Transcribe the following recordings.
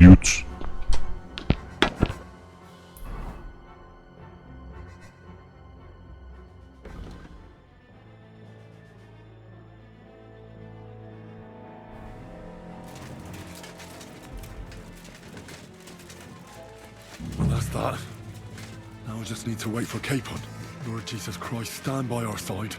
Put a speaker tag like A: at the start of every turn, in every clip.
A: Youths.
B: Well, that's that. Now I just need to wait for Capon. Lord Jesus Christ, stand by our side.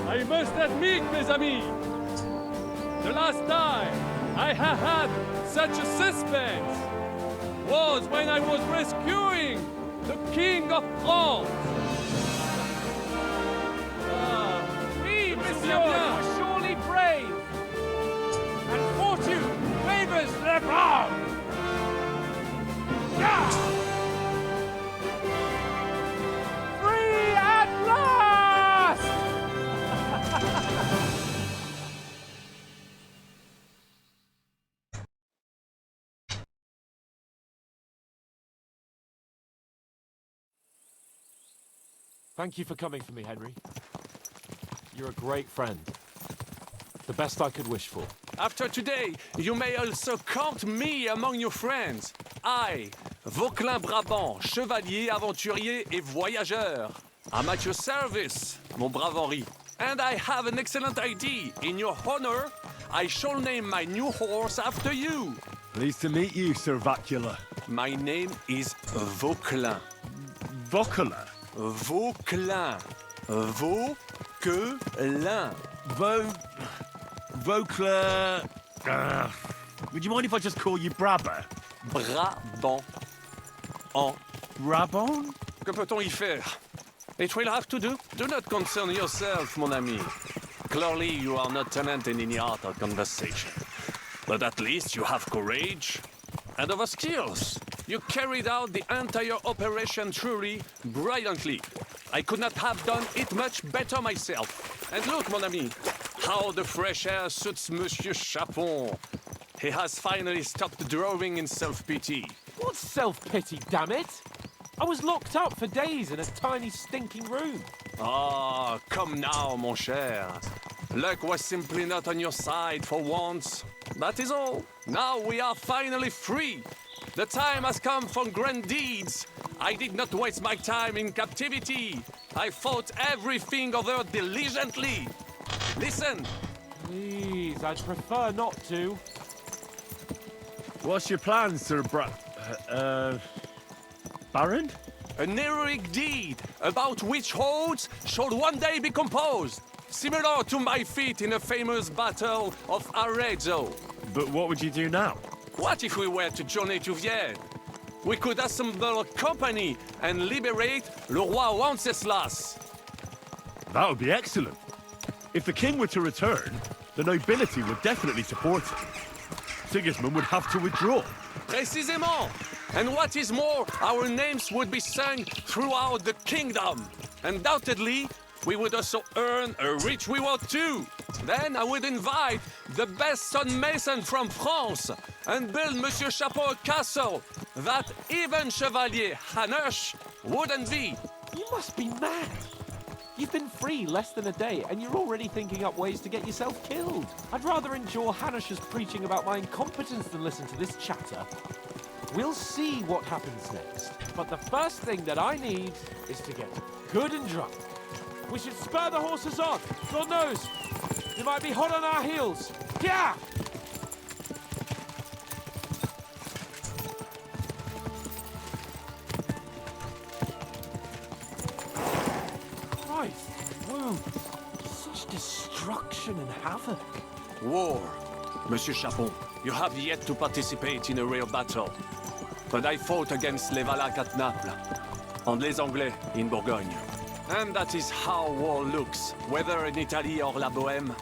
C: I must admit, mes amis, the last time I have had such a suspense was when I was rescuing the King of France.
D: Oui, monsieur, you are surely brave. And fortune favors the brave. Yeah! Free at last!
E: Thank you for coming for me, Henry. You're a great friend. The best I could wish for.
F: After today, you may also count me among your friends. I, Vauquelin Brabant, chevalier, aventurier et voyageur. I'm at your service, mon brave Henri. And I have an excellent idea. In your honor, I shall name my new horse after you.
G: Pleased to meet you, Sir Vacula.
F: My name is Vauquelin.
G: Vocula?
F: Vauquelin. Vauquelin.
G: Vocla... would you mind if I just call you Brabber?
F: Brabant. En.
G: Brabant?
F: Que peut-on y faire? It will have to do. Do not concern yourself, mon ami. Clearly, you are not talented in any art or conversation. But at least you have courage and other skills. You carried out the entire operation truly brilliantly. I could not have done it much better myself. And look, mon ami, how the fresh air suits Monsieur Chapon. He has finally stopped drawing in self-pity.
E: What self-pity, damn it? I was locked up for days in a tiny stinking room.
F: Ah, come now, mon cher. Luck was simply not on your side for once. That is all. Now we are finally free. The time has come for grand deeds. I did not waste my time in captivity. I fought everything over diligently. Listen.
E: Please, I'd prefer not to.
G: What's your plan, Sir Baron?
F: An heroic deed about which odes shall one day be composed, similar to my feat in the famous Battle of Arezzo.
G: But what would you do now?
F: What if we were to journey to Vienne? We could assemble a company and liberate Le Roi Wenceslas.
G: That would be excellent. If the king were to return, the nobility would definitely support it. Sigismund would have to withdraw.
F: Précisément. And what is more, our names would be sung throughout the kingdom. Undoubtedly, we would also earn a rich reward too. Then I would invite the best stonemason from France and build Monsieur Chapeau a castle that even Chevalier Hanush wouldn't be.
E: You must be mad. You've been free less than a day, and you're already thinking up ways to get yourself killed. I'd rather endure Hanush's preaching about my incompetence than listen to this chatter. We'll see what happens next. But the first thing that I need is to get good and drunk. We should spur the horses on. God knows, they might be hot on our heels. Yeah! Christ, whoa. Such destruction and havoc.
F: War. Monsieur Chapon, you have yet to participate in a real battle. But I fought against les Valaques at Naples, and les Anglais in Bourgogne. And that is how war looks, whether in Italy or La Bohème.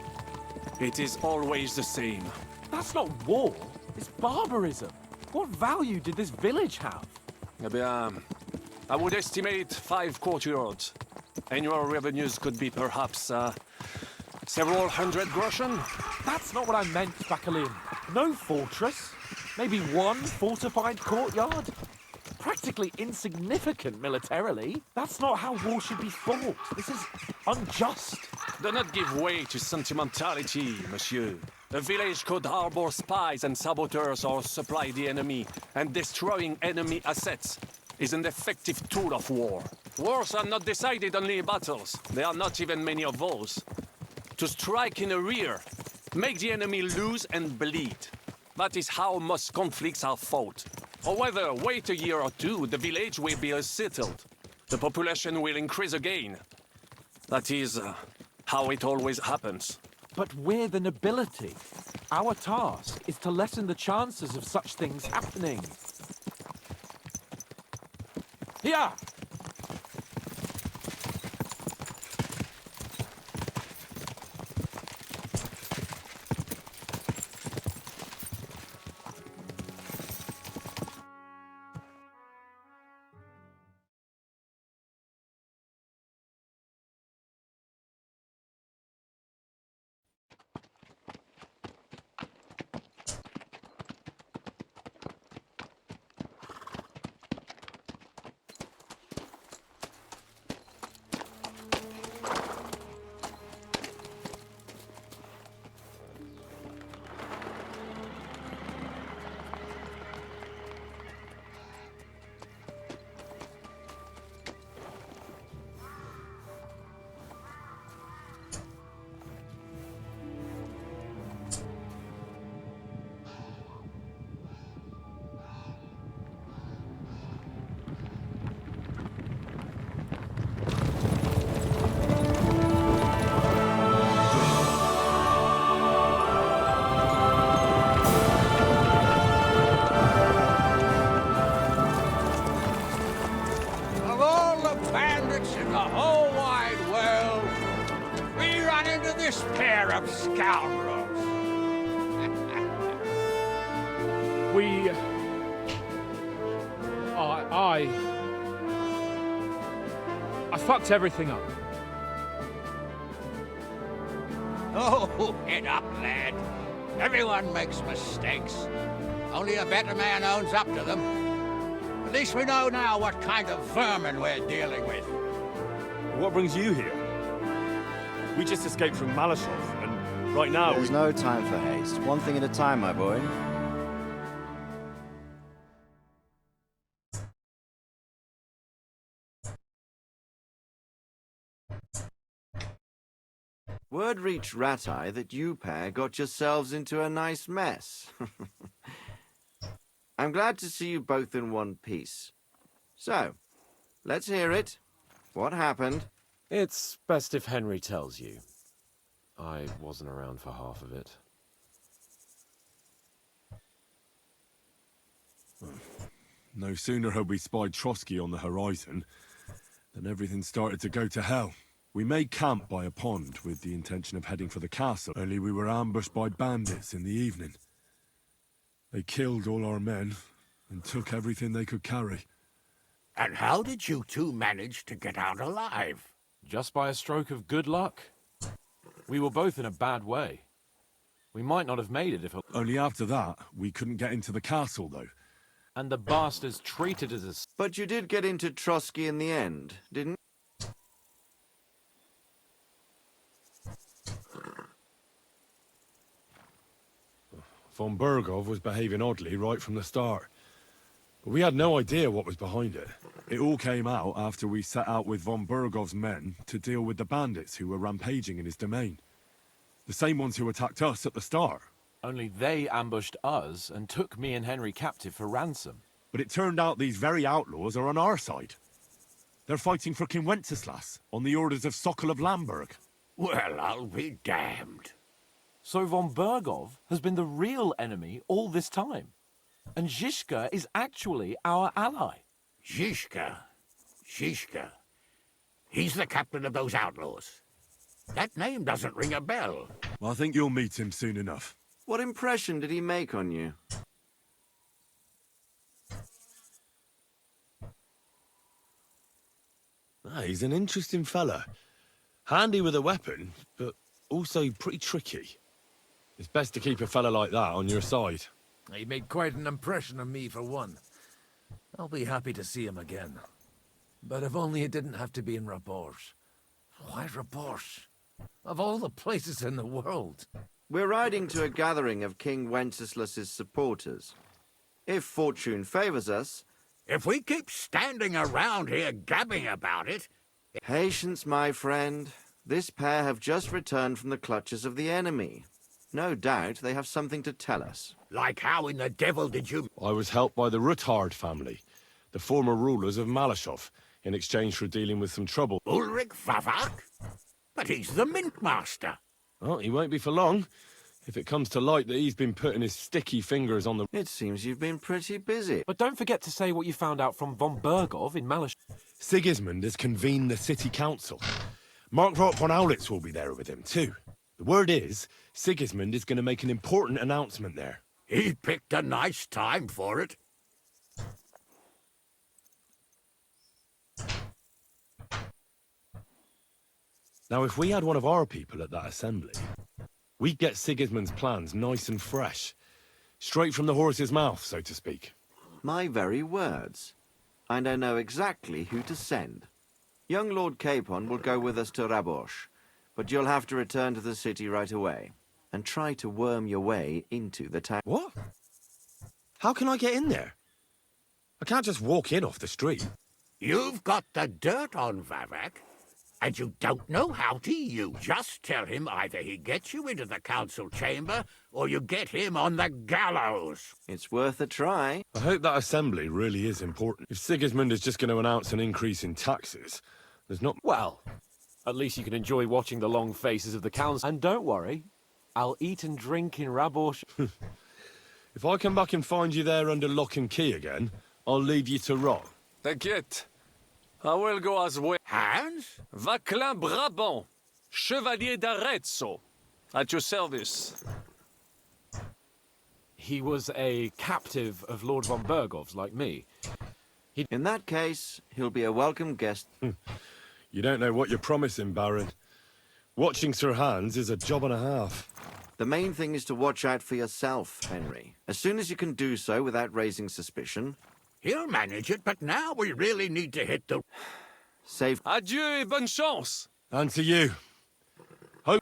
F: It is always the same.
E: That's not war, it's barbarism. What value did this village have?
F: Eh bien, I would estimate 5 courtyards. Annual revenues could be perhaps, several hundred groschen?
E: That's not what I meant, Bacalin. No fortress. Maybe one fortified courtyard? Practically insignificant militarily. That's not how war should be fought. This is unjust.
F: Do not give way to sentimentality, monsieur. A village could harbor spies and saboteurs or supply the enemy, and destroying enemy assets is an effective tool of war. Wars are not decided only in battles. There are not even many of those. To strike in the rear, make the enemy lose and bleed. That is how most conflicts are fought. Or whether wait a year or two, the village will be settled. The population will increase again. That is how it always happens.
E: But we're the nobility. Our task is to lessen the chances of such things happening. Here!
D: Of all the bandits in the whole wide world, we run into this pair of scoundrels.
C: I fucked everything up.
D: Oh, head up, lad. Everyone makes mistakes. Only a better man owns up to them. At least we know now what kind of vermin we're dealing with.
G: What brings you here? We just escaped from Malashov, and right now
A: There's no time for haste. One thing at a time, my boy. Word reached Ratai that you pair got yourselves into a nice mess. I'm glad to see you both in one piece. So, let's hear it. What happened?
E: It's best if Henry tells you. I wasn't around for half of it.
B: No sooner had we spied Trotsky on the horizon than everything started to go to hell. We made camp by a pond with the intention of heading for the castle, only we were ambushed by bandits in the evening. They killed all our men and took everything they could carry.
D: And how did you two manage to get out alive?
E: Just by a stroke of good luck. We were both in a bad way. We might not have made it if...
B: Only after that, we couldn't get into the castle, though.
E: And the bastards treated us as...
A: But you did get into Trotsky in the end, didn't
B: Von Bergov was behaving oddly right from the start. But we had no idea what was behind it. It all came out after we set out with Von Bergov's men to deal with the bandits who were rampaging in his domain. The same ones who attacked us at the start.
E: Only they ambushed us and took me and Henry captive for ransom.
B: But it turned out these very outlaws are on our side. They're fighting for King Wenceslas on the orders of Sokol of Lamberg.
D: Well, I'll be damned.
E: So Von Bergov has been the real enemy all this time. And Zizka is actually our ally.
D: Zizka. Zizka. He's the captain of those outlaws. That name doesn't ring a bell.
B: Well, I think you'll meet him soon enough.
A: What impression did he make on you?
G: He's an interesting fella. Handy with a weapon, but also pretty tricky.
B: It's best to keep a fella like that on your side.
H: He made quite an impression on me, for one. I'll be happy to see him again. But if only it didn't have to be in Raborge. Why Raborge? Of all the places in the world.
A: We're riding to a gathering of King Wenceslas's supporters. If fortune favors us...
D: If we keep standing around here gabbing about it...
A: Patience, my friend. This pair have just returned from the clutches of the enemy. No doubt they have something to tell us.
D: Like how in the devil did you...
B: I was helped by the Ruthard family, the former rulers of Malashov, in exchange for dealing with some trouble.
D: Ulrich Vavak? But he's the mint master.
B: Well, he won't be for long, if it comes to light that he's been putting his sticky fingers on the...
A: It seems you've been pretty busy.
E: But don't forget to say what you found out from Von Bergov in Malish.
B: Sigismund has convened the city council. Markvart von Aulitz will be there with him, too. The word is, Sigismund is going to make an important announcement there.
D: He picked a nice time for it.
B: Now, if we had one of our people at that assembly, we'd get Sigismund's plans nice and fresh. Straight from the horse's mouth, so to speak.
A: My very words. And I know exactly who to send. Young Lord Capon will go with us to Rabosh, but you'll have to return to the city right away and try to worm your way into the town.
B: What? How can I get in there? I can't just walk in off the street.
D: You've got the dirt on Vavak, and you don't know how to use. Just tell him either he gets you into the council chamber, or you get him on the gallows.
A: It's worth a try.
B: I hope that assembly really is important. If Sigismund is just going to announce an increase in taxes, there's not...
E: Well, at least you can enjoy watching the long faces of the council. And don't worry, I'll eat and drink in Rabosh.
B: If I come back and find you there under lock and key again, I'll leave you to rot.
F: T'inquiète. I will go as well.
D: Hans?
F: Vaclin Brabant, Chevalier d'Arezzo, at your service.
E: He was a captive of Lord von Bergov's, like me.
A: In that case, he'll be a welcome guest.
B: You don't know what you're promising, Baron. Watching Sir Hans is a job and a half.
A: The main thing is to watch out for yourself, Henry. As soon as you can do so without raising suspicion...
D: He'll manage it, but now we really need to hit the...
A: Save...
F: Adieu et bonne chance.
B: And to you. Hope...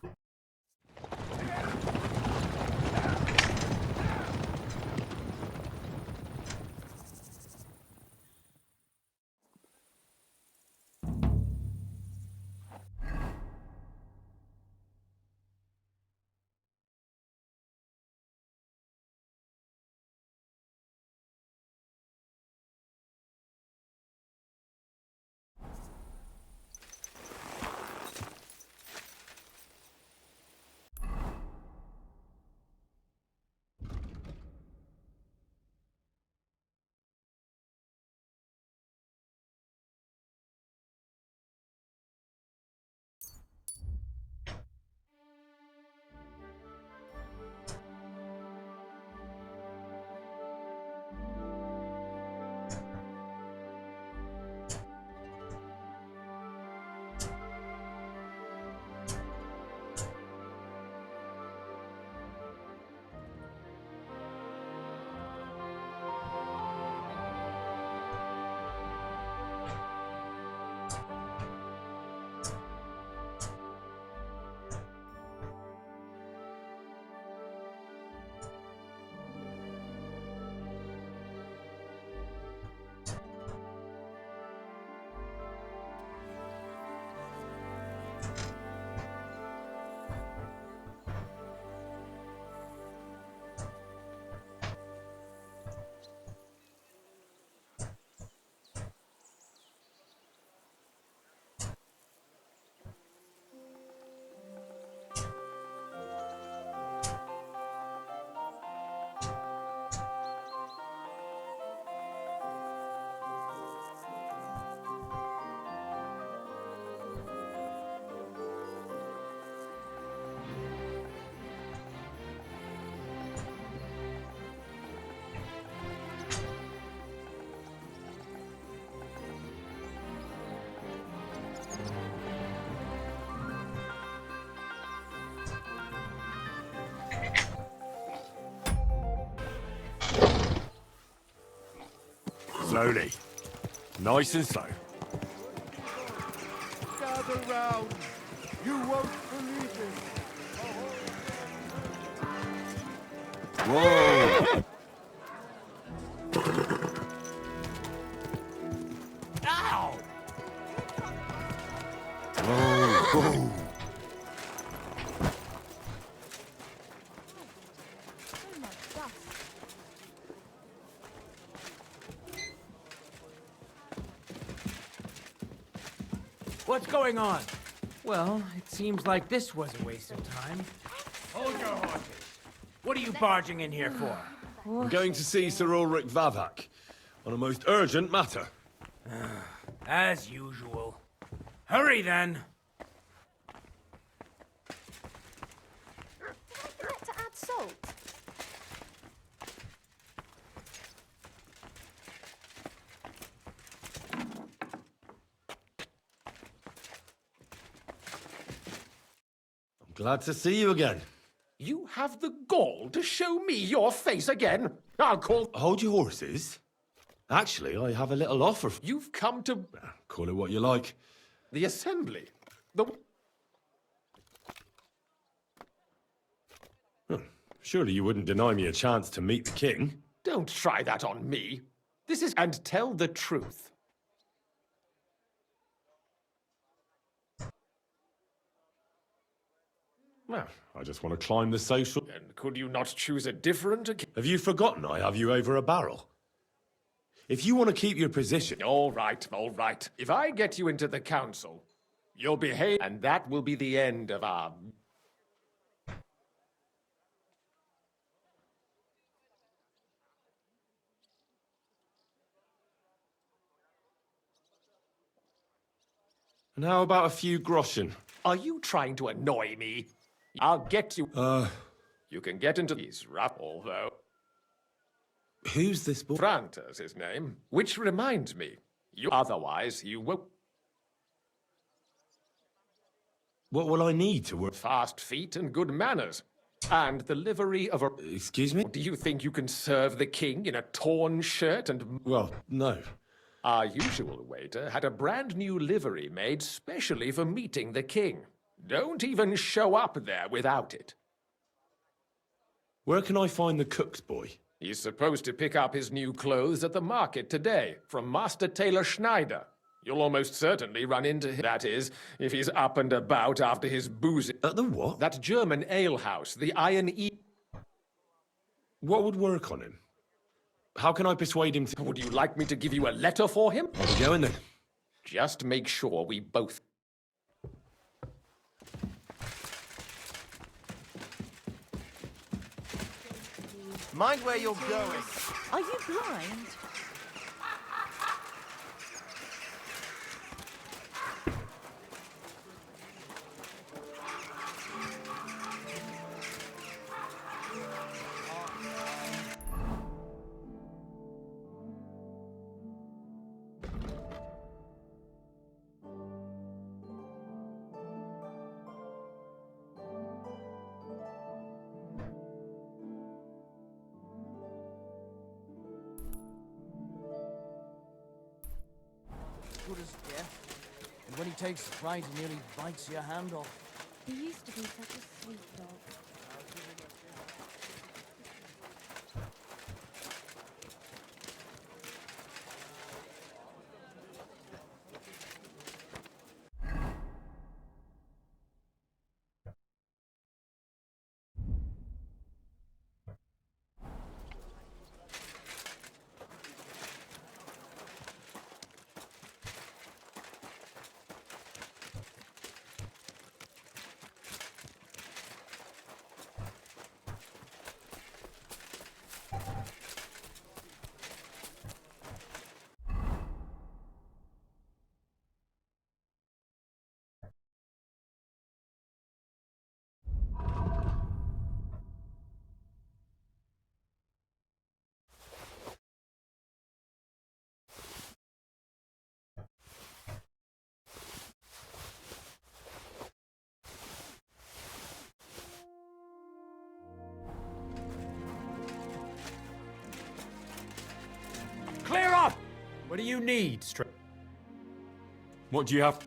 B: Slowly. Nice and slow.
C: Gather round. You won't believe it.
B: Whoa!
D: Ow!
B: Whoa!
I: What's going on? Well, it seems like this was a waste of time. Hold your horses. What are you barging in here for?
B: I'm going to see Sir Ulrich Vavak on a most urgent matter.
I: As usual. Hurry then!
J: Did I forget to add salt?
B: I'm glad to see you again.
K: You have the gall to show me your face again? I'll call...
B: Hold your horses. Actually, I have a little offer.
K: You've come to
B: Call it what you like.
K: the assembly. The...
B: Surely you wouldn't deny me a chance to meet the king.
K: Don't try that on me. This is... And tell the truth.
B: Well, I just want to climb the social...
K: And could you not choose a different...
B: Have you forgotten I have you over a barrel? If you want to keep your position...
K: All right, all right. If I get you into the council, you'll behave, and that will be the end of our...
B: And how about a few groschen?
K: Are you trying to annoy me? I'll get you... You can get into these rough, although...
B: Who's this boy?
K: Franta's his name. Which reminds me, otherwise you won't...
B: What will I need to work?
K: Fast feet and good manners. And the livery of a...
B: Excuse me?
K: Do you think you can serve the king in a torn shirt and...
B: Well, no.
K: Our usual waiter had a brand new livery made specially for meeting the king. Don't even show up there without it.
B: Where can I find the cook's boy?
K: He's supposed to pick up his new clothes at the market today from Master Tailor Schneider. You'll almost certainly run into him, that is, if he's up and about after his boozing.
B: At the what?
K: That German alehouse, the Iron E...
B: What would work on him? How can I persuade him to...
K: Would you like me to give you a letter for him?
B: I'll be going then.
K: Just make sure we both...
A: Mind where you're going.
J: Are you blind?
L: Good as death. And when he takes fright, he nearly bites your hand off.
J: He used to be such a sweet dog.
I: What do you need,
B: What do you have?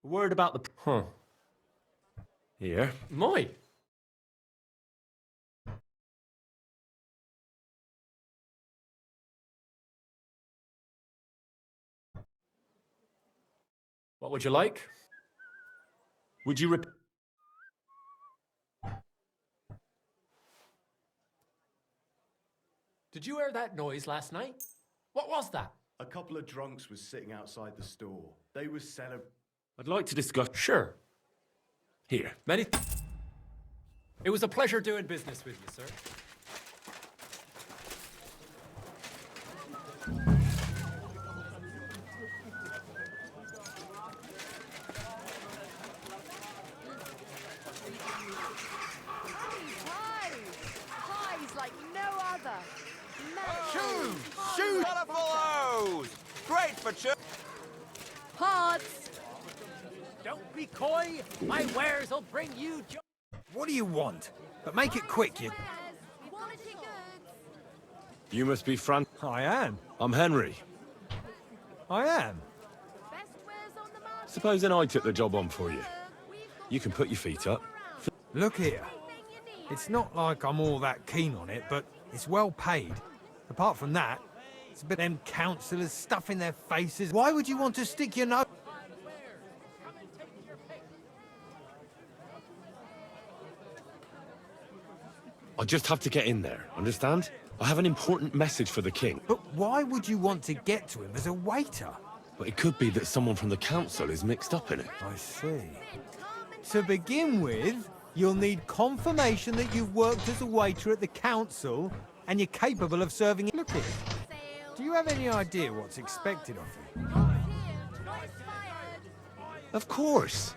E: A word about the...
K: Huh.
E: Here.
K: Moi. What would you like?
E: Would you
K: Did you hear that noise last night? What was that?
M: A couple of drunks was sitting outside the store. They was celebrating.
E: I'd like to discuss...
K: Sure.
E: Here.
K: Many... It was a pleasure doing business with you, sir.
J: Pies like no other.
A: Shoot! Colourful O's! Great for
J: Pods!
I: Don't be coy. My wares will bring you joy.
L: What do you want? But make it quick, you...
J: Quality goods.
B: You must be Fran.
L: I am.
B: I'm Henry.
L: I am.
J: Best wares on the market.
B: Supposing I took the job on for you. You can put your feet up.
L: Look here. It's not like I'm all that keen on it, but it's well paid. Apart from that, it's a bit them councillors stuffing their faces. Why would you want to stick your nose?
B: I just have to get in there, understand? I have an important message for the king.
L: But why would you want to get to him as a waiter?
B: But it could be that someone from the council is mixed up in it.
L: I see. To begin with, you'll need confirmation that you've worked as a waiter at the council and you're capable of serving... Look here. Do you have any idea what's expected of you?
B: Of course.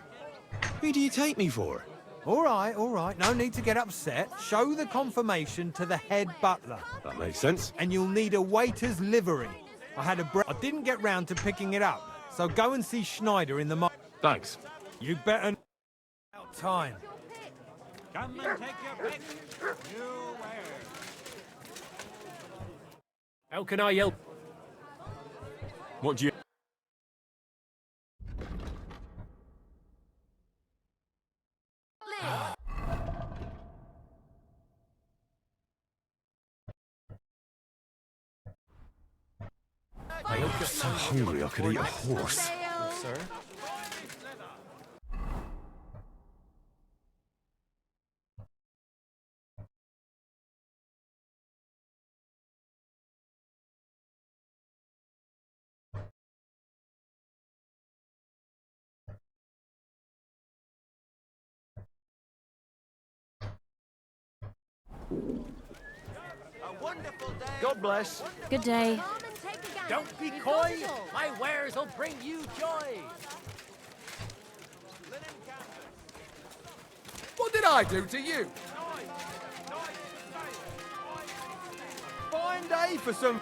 B: Who do you take me for?
L: All right. No need to get upset. Show the confirmation to the head butler.
B: That makes sense.
L: And you'll need a waiter's livery. I didn't get round to picking it up, so go and see Schneider in the market.
B: Thanks.
L: You better... Out time.
I: Come and take your pick. You wares.
K: How can I help?
B: What do you... I'm so hungry I could eat a horse.
K: Sir?
A: God bless.
J: Good day.
I: Don't be coy. My wares will bring you joy.
K: What did I do to you?
L: Fine day for some...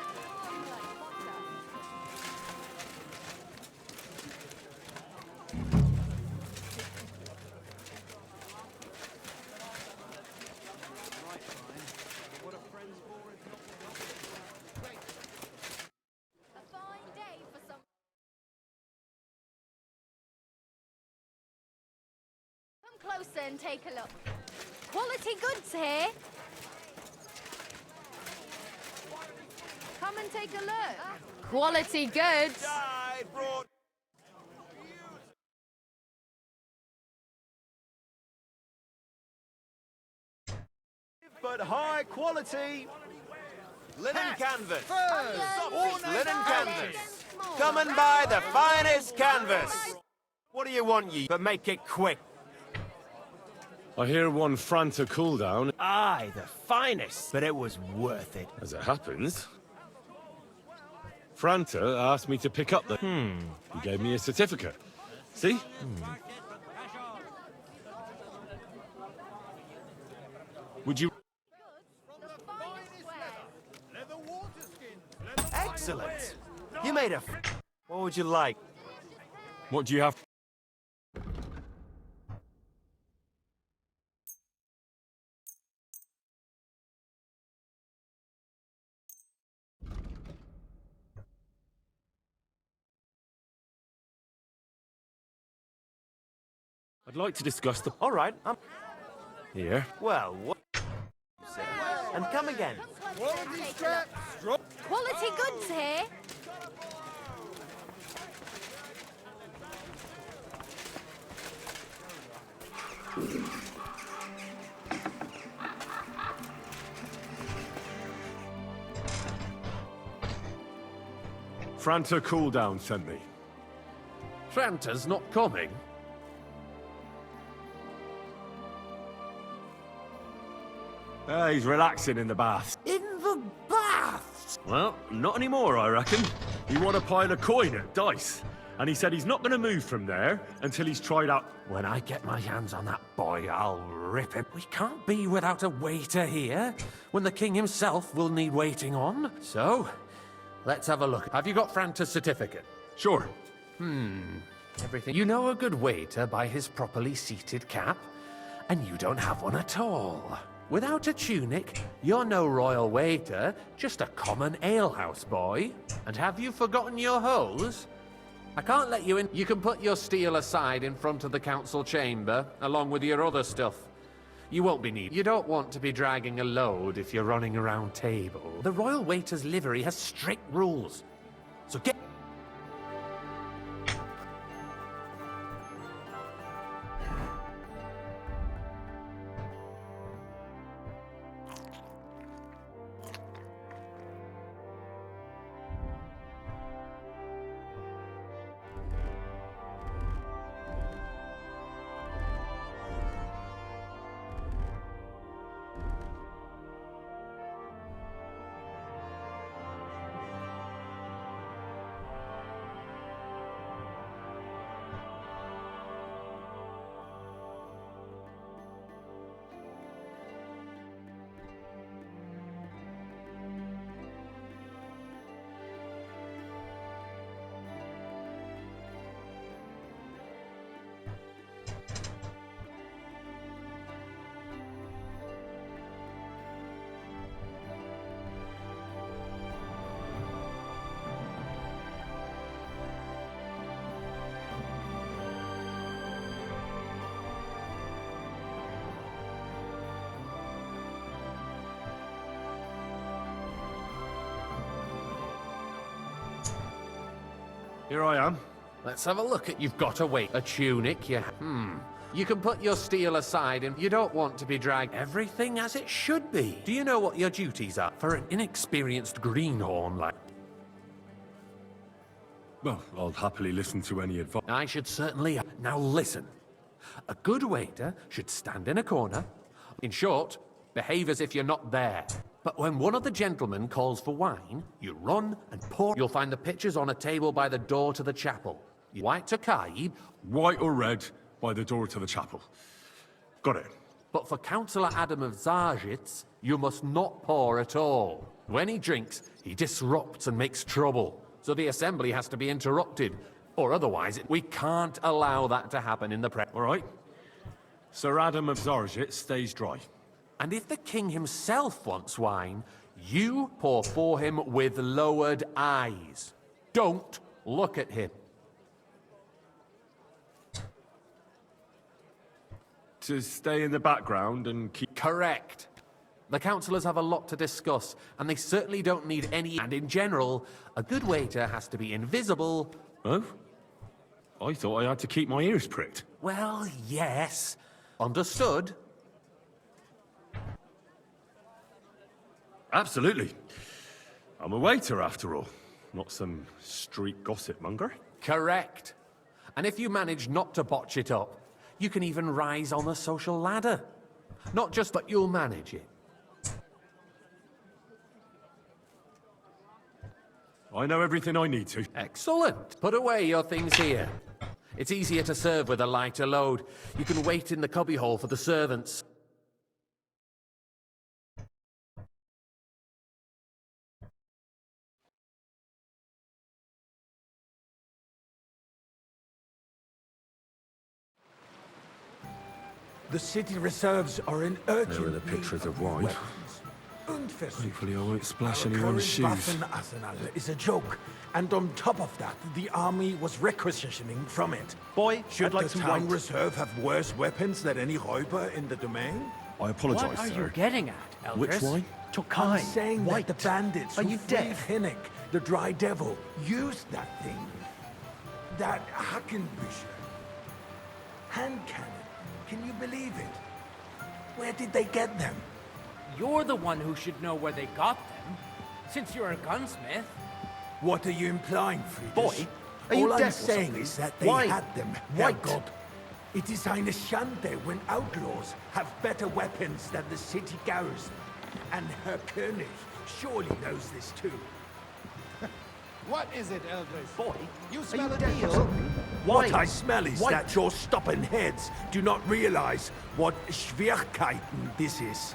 J: Closer and take a look. Quality goods here. Come and take a look. Quality goods.
A: But high quality. Linen canvas.
J: Linen
A: canvas. Come and buy the finest canvas. What do you want, ye? But make it quick.
B: I hear one Franta cooldown.
L: Aye, the finest. But it was worth it.
B: As it happens, Franta asked me to pick up the... He gave me a certificate. See? Would you...
N: Excellent! You made a... What would you like?
B: What do you have? I'd like to discuss the...
N: All right, I'm...
B: Here.
N: Well, what... And come again.
J: Quality goods here.
B: Franta Cooldown sent me.
K: Franta's not coming.
B: He's relaxing in the bath.
N: In the bath?
G: Well, not anymore, I reckon. He won a pile of coin at dice, and he said he's not going to move from there until he's tried out...
E: When I get my hands on that boy, I'll rip him. We can't be without a waiter here, when the king himself will need waiting on. So, let's have a look.
K: Have you got Franta's certificate?
B: Sure.
E: Everything. You know a good waiter by his properly seated cap, and you don't have one at all. Without a tunic, you're no royal waiter, just a common alehouse boy. And have you forgotten your hose? I can't let you in. You can put your steel aside in front of the council chamber, along with your other stuff. You won't be needed. You don't want to be dragging a load if you're running around table. The royal waiter's livery has strict rules. So get...
B: Here I am.
E: Let's have a look at... You've got a tunic, you... You can put your steel aside and you don't want to be dragged... Everything as it should be. Do you know what your duties are for an inexperienced greenhorn like...
B: Well, I'll happily listen to any advice.
E: I should certainly... Now listen. A good waiter should stand in a corner. In short, behave as if you're not there. But when one of the gentlemen calls for wine, you run and pour... You'll find the pitchers on a table by the door to the chapel. White to Kaib...
B: White or red by the door to the chapel. Got it.
E: But for Councillor Adam of Zarzhitz, you must not pour at all. When he drinks, he disrupts and makes trouble. So the assembly has to be interrupted. Or otherwise, we can't allow that to happen in the press.
B: All right. Sir Adam of Zarzhitz stays dry.
E: And if the king himself wants wine, you pour for him with lowered eyes. Don't look at him.
B: To stay in the background and keep...
E: Correct. The councillors have a lot to discuss, and they certainly don't need any... And in general, a good waiter has to be invisible...
B: Oh? I thought I had to keep my ears pricked.
E: Well, yes. Understood?
B: Absolutely. I'm a waiter, after all. Not some street gossip monger.
E: Correct. And if you manage not to botch it up, you can even rise on the social ladder. Not just that you'll manage it.
B: I know everything I need to.
E: Excellent. Put away your things here. It's easier to serve with a lighter load. You can wait in the cubbyhole for the servants.
H: The city reserves are in urgent
B: There are the pictures of wine.
H: Hopefully
B: I won't splash anyone's shoes.
H: Waffenarsenal is a joke, and on top of that, the army was requisitioning from it.
N: Boy,
H: Should
N: I'd like
H: the
N: some
H: town
N: white.
H: reserve have worse weapons than any Räuber in the domain?
B: I apologise,
I: What are
B: sir.
I: you getting at, Elvis?
B: Which wine?
H: I'm saying
N: white.
H: that the bandits
N: Are
H: who
N: you
H: freed
N: deaf?
H: Hinnick, the Dry Devil, used that thing. That Hackenbücher. Hand cannon. Can you believe it? Where did they get them?
I: You're the one who should know where they got them, since you're a gunsmith.
H: What are you implying, Friedrich?
N: Boy, are you
H: All I'm
N: deaf or
H: saying
N: something?
H: is that they
N: Why?
H: had them.
N: White.
H: Herrgott. It is eine Schande when outlaws have better weapons than the city garrison. And Herr König surely knows this too.
O: What is it, Elvis?
N: Boy,
O: You
N: are
O: smell
N: you
O: a
N: deaf or
O: deal?
N: something?
H: What
N: White.
H: I smell is
N: White.
H: that your stubborn heads do not realize what Schwierigkeiten this is.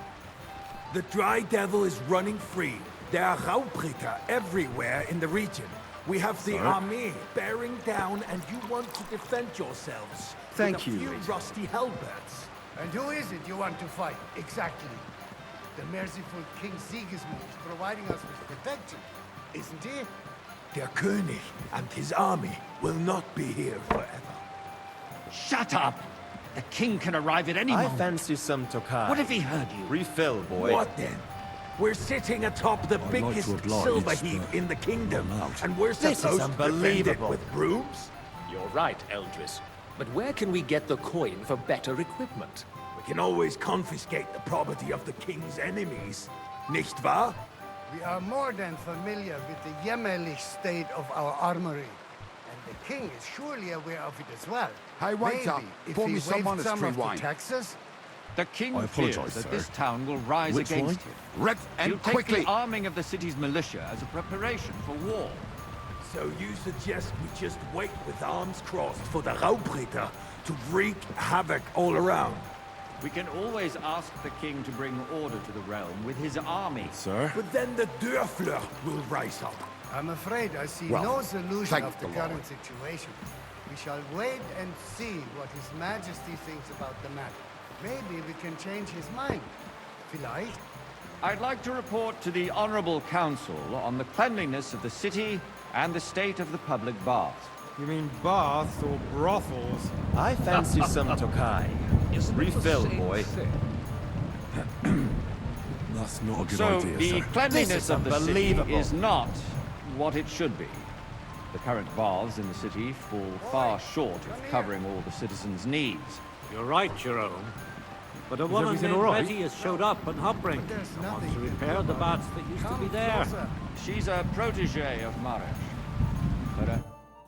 H: The Dry Devil is running free. There are Raubritter everywhere in the region. We have the
B: Sir?
H: army bearing down, and you want to defend yourselves.
N: Thank
H: with a
N: you,
H: few
N: Regent.
H: rusty halberds.
O: And who is it you want to fight, exactly? The merciful King Sigismund is providing us with protection, isn't he?
H: Der König and his army will not be here forever.
D: Shut up! The king can arrive at any
N: I
D: moment.
N: fancy some Tokai.
D: What if he heard you?
N: Refill, boy.
H: What then? We're sitting atop the
B: like
H: biggest
B: to oblige,
H: silver heap
B: but
H: in the kingdom,
B: I'm out.
H: and we're
N: This is
H: supposed to defend it
N: unbelievable.
H: with brooms?
K: You're right, Eldris. But where can we get the coin for better equipment?
H: We can always confiscate the property of the king's enemies, nicht wahr?
O: We are more than familiar with the jämmerlich state of our armory. And the king is surely aware of it as well.
D: Hey, wait
O: Maybe
D: up.
O: if
D: Pour
O: he
D: me
O: waived
D: some monastery
O: of the
D: wine.
O: taxes,
D: The king
B: I
D: fears
B: apologise,
D: that
B: sir.
D: this town will rise
B: Which
D: against
B: wine?
D: him.
G: Red
D: He'll
G: and
D: take
G: quickly.
D: the arming of the city's militia as a preparation for war.
H: So you suggest we just wait with arms crossed for the Raubritter to wreak havoc all around?
D: We can always ask the king to bring order to the realm with his army.
B: Sir?
H: But then the Dörfler will rise up.
O: I'm afraid I see
G: Well,
O: no solution
G: thank
O: of the
G: the
O: current
G: Lord.
O: situation. We shall wait and see what His Majesty thinks about the matter. Maybe we can change his mind. Vielleicht?
D: I'd like to report to the Honorable Council on the cleanliness of the city and the state of the public baths.
L: You mean baths or brothels?
N: I fancy some Tokai. Refill, boy.
B: That's not a good
D: So
B: idea,
D: the
B: sir.
D: cleanliness
N: This is
D: of the city
N: unbelievable.
D: is not what it should be. The current baths in the city fall far short of covering all the citizens' needs.
P: You're right, Jerome. But a woman
B: everything
P: named
B: all right?
P: Betty has showed up in Hopbrink
O: But there's
P: and wants
O: nothing
P: to
O: you can
P: repair
O: do
P: the
O: about
P: baths that used to
O: Come
P: be there.
O: closer.
D: She's a protege of Marish. But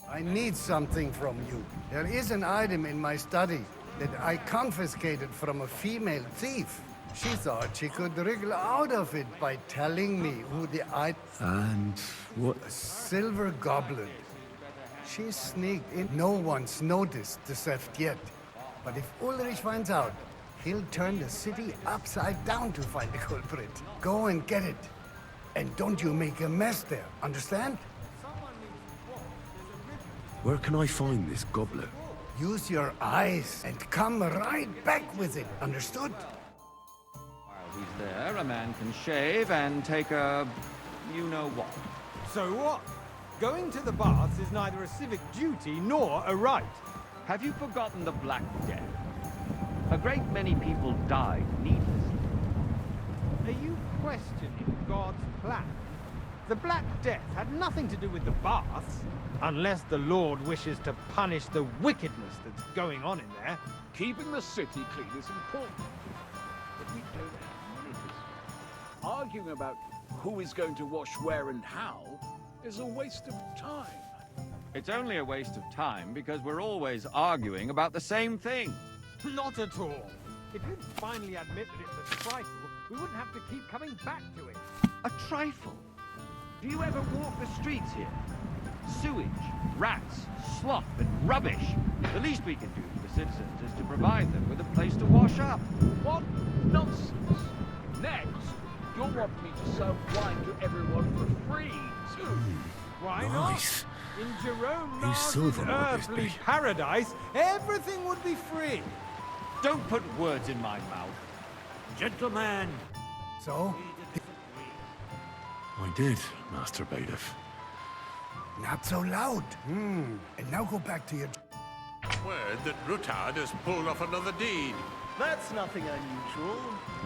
O: I need something from you. There is an item in my study that I confiscated from a female thief. She thought she could wriggle out of it by telling me who the item...
B: And what?
O: A silver goblet. She sneaked in. No one's noticed the theft yet. But if Ulrich finds out, he'll turn the city upside down to find the culprit. Go and get it. And don't you make a mess there, understand?
B: Where can I find this goblet?
O: Use your eyes and come right back with it, understood?
D: while he's there, a man can shave and take a... you-know-what.
L: So what? Going to the baths is neither a civic duty nor a right.
D: Have you forgotten the Black Death? A great many people died needlessly.
L: Are you questioning God's plan? The Black Death had nothing to do with the baths, unless the Lord wishes to punish the wickedness that's going on in there.
C: Keeping the city clean is important, but we don't have ministers. Arguing about who is going to wash where and how is a waste of time.
D: It's only a waste of time because we're always arguing about the same thing.
L: Not at all. If you'd finally admit that it's a trifle, we wouldn't have to keep coming back to it.
D: A trifle? Do you ever walk the streets here? Sewage, rats, slop, and rubbish. The least we can do for the citizens is to provide them with a place to wash up.
C: What nonsense! Next, you'll want me to serve wine to everyone for free, too.
L: Why
B: Nice.
L: not? In Jerome
B: These
L: Nars's
B: silver marbles
L: earthly
B: be-
L: paradise, everything would be free.
P: Don't put words in my mouth. Gentlemen.
O: So?
B: I did, Master Bailiff.
O: Not so loud. And now go back to your...
D: Word that Rutard has pulled off another deed.
Q: That's nothing unusual.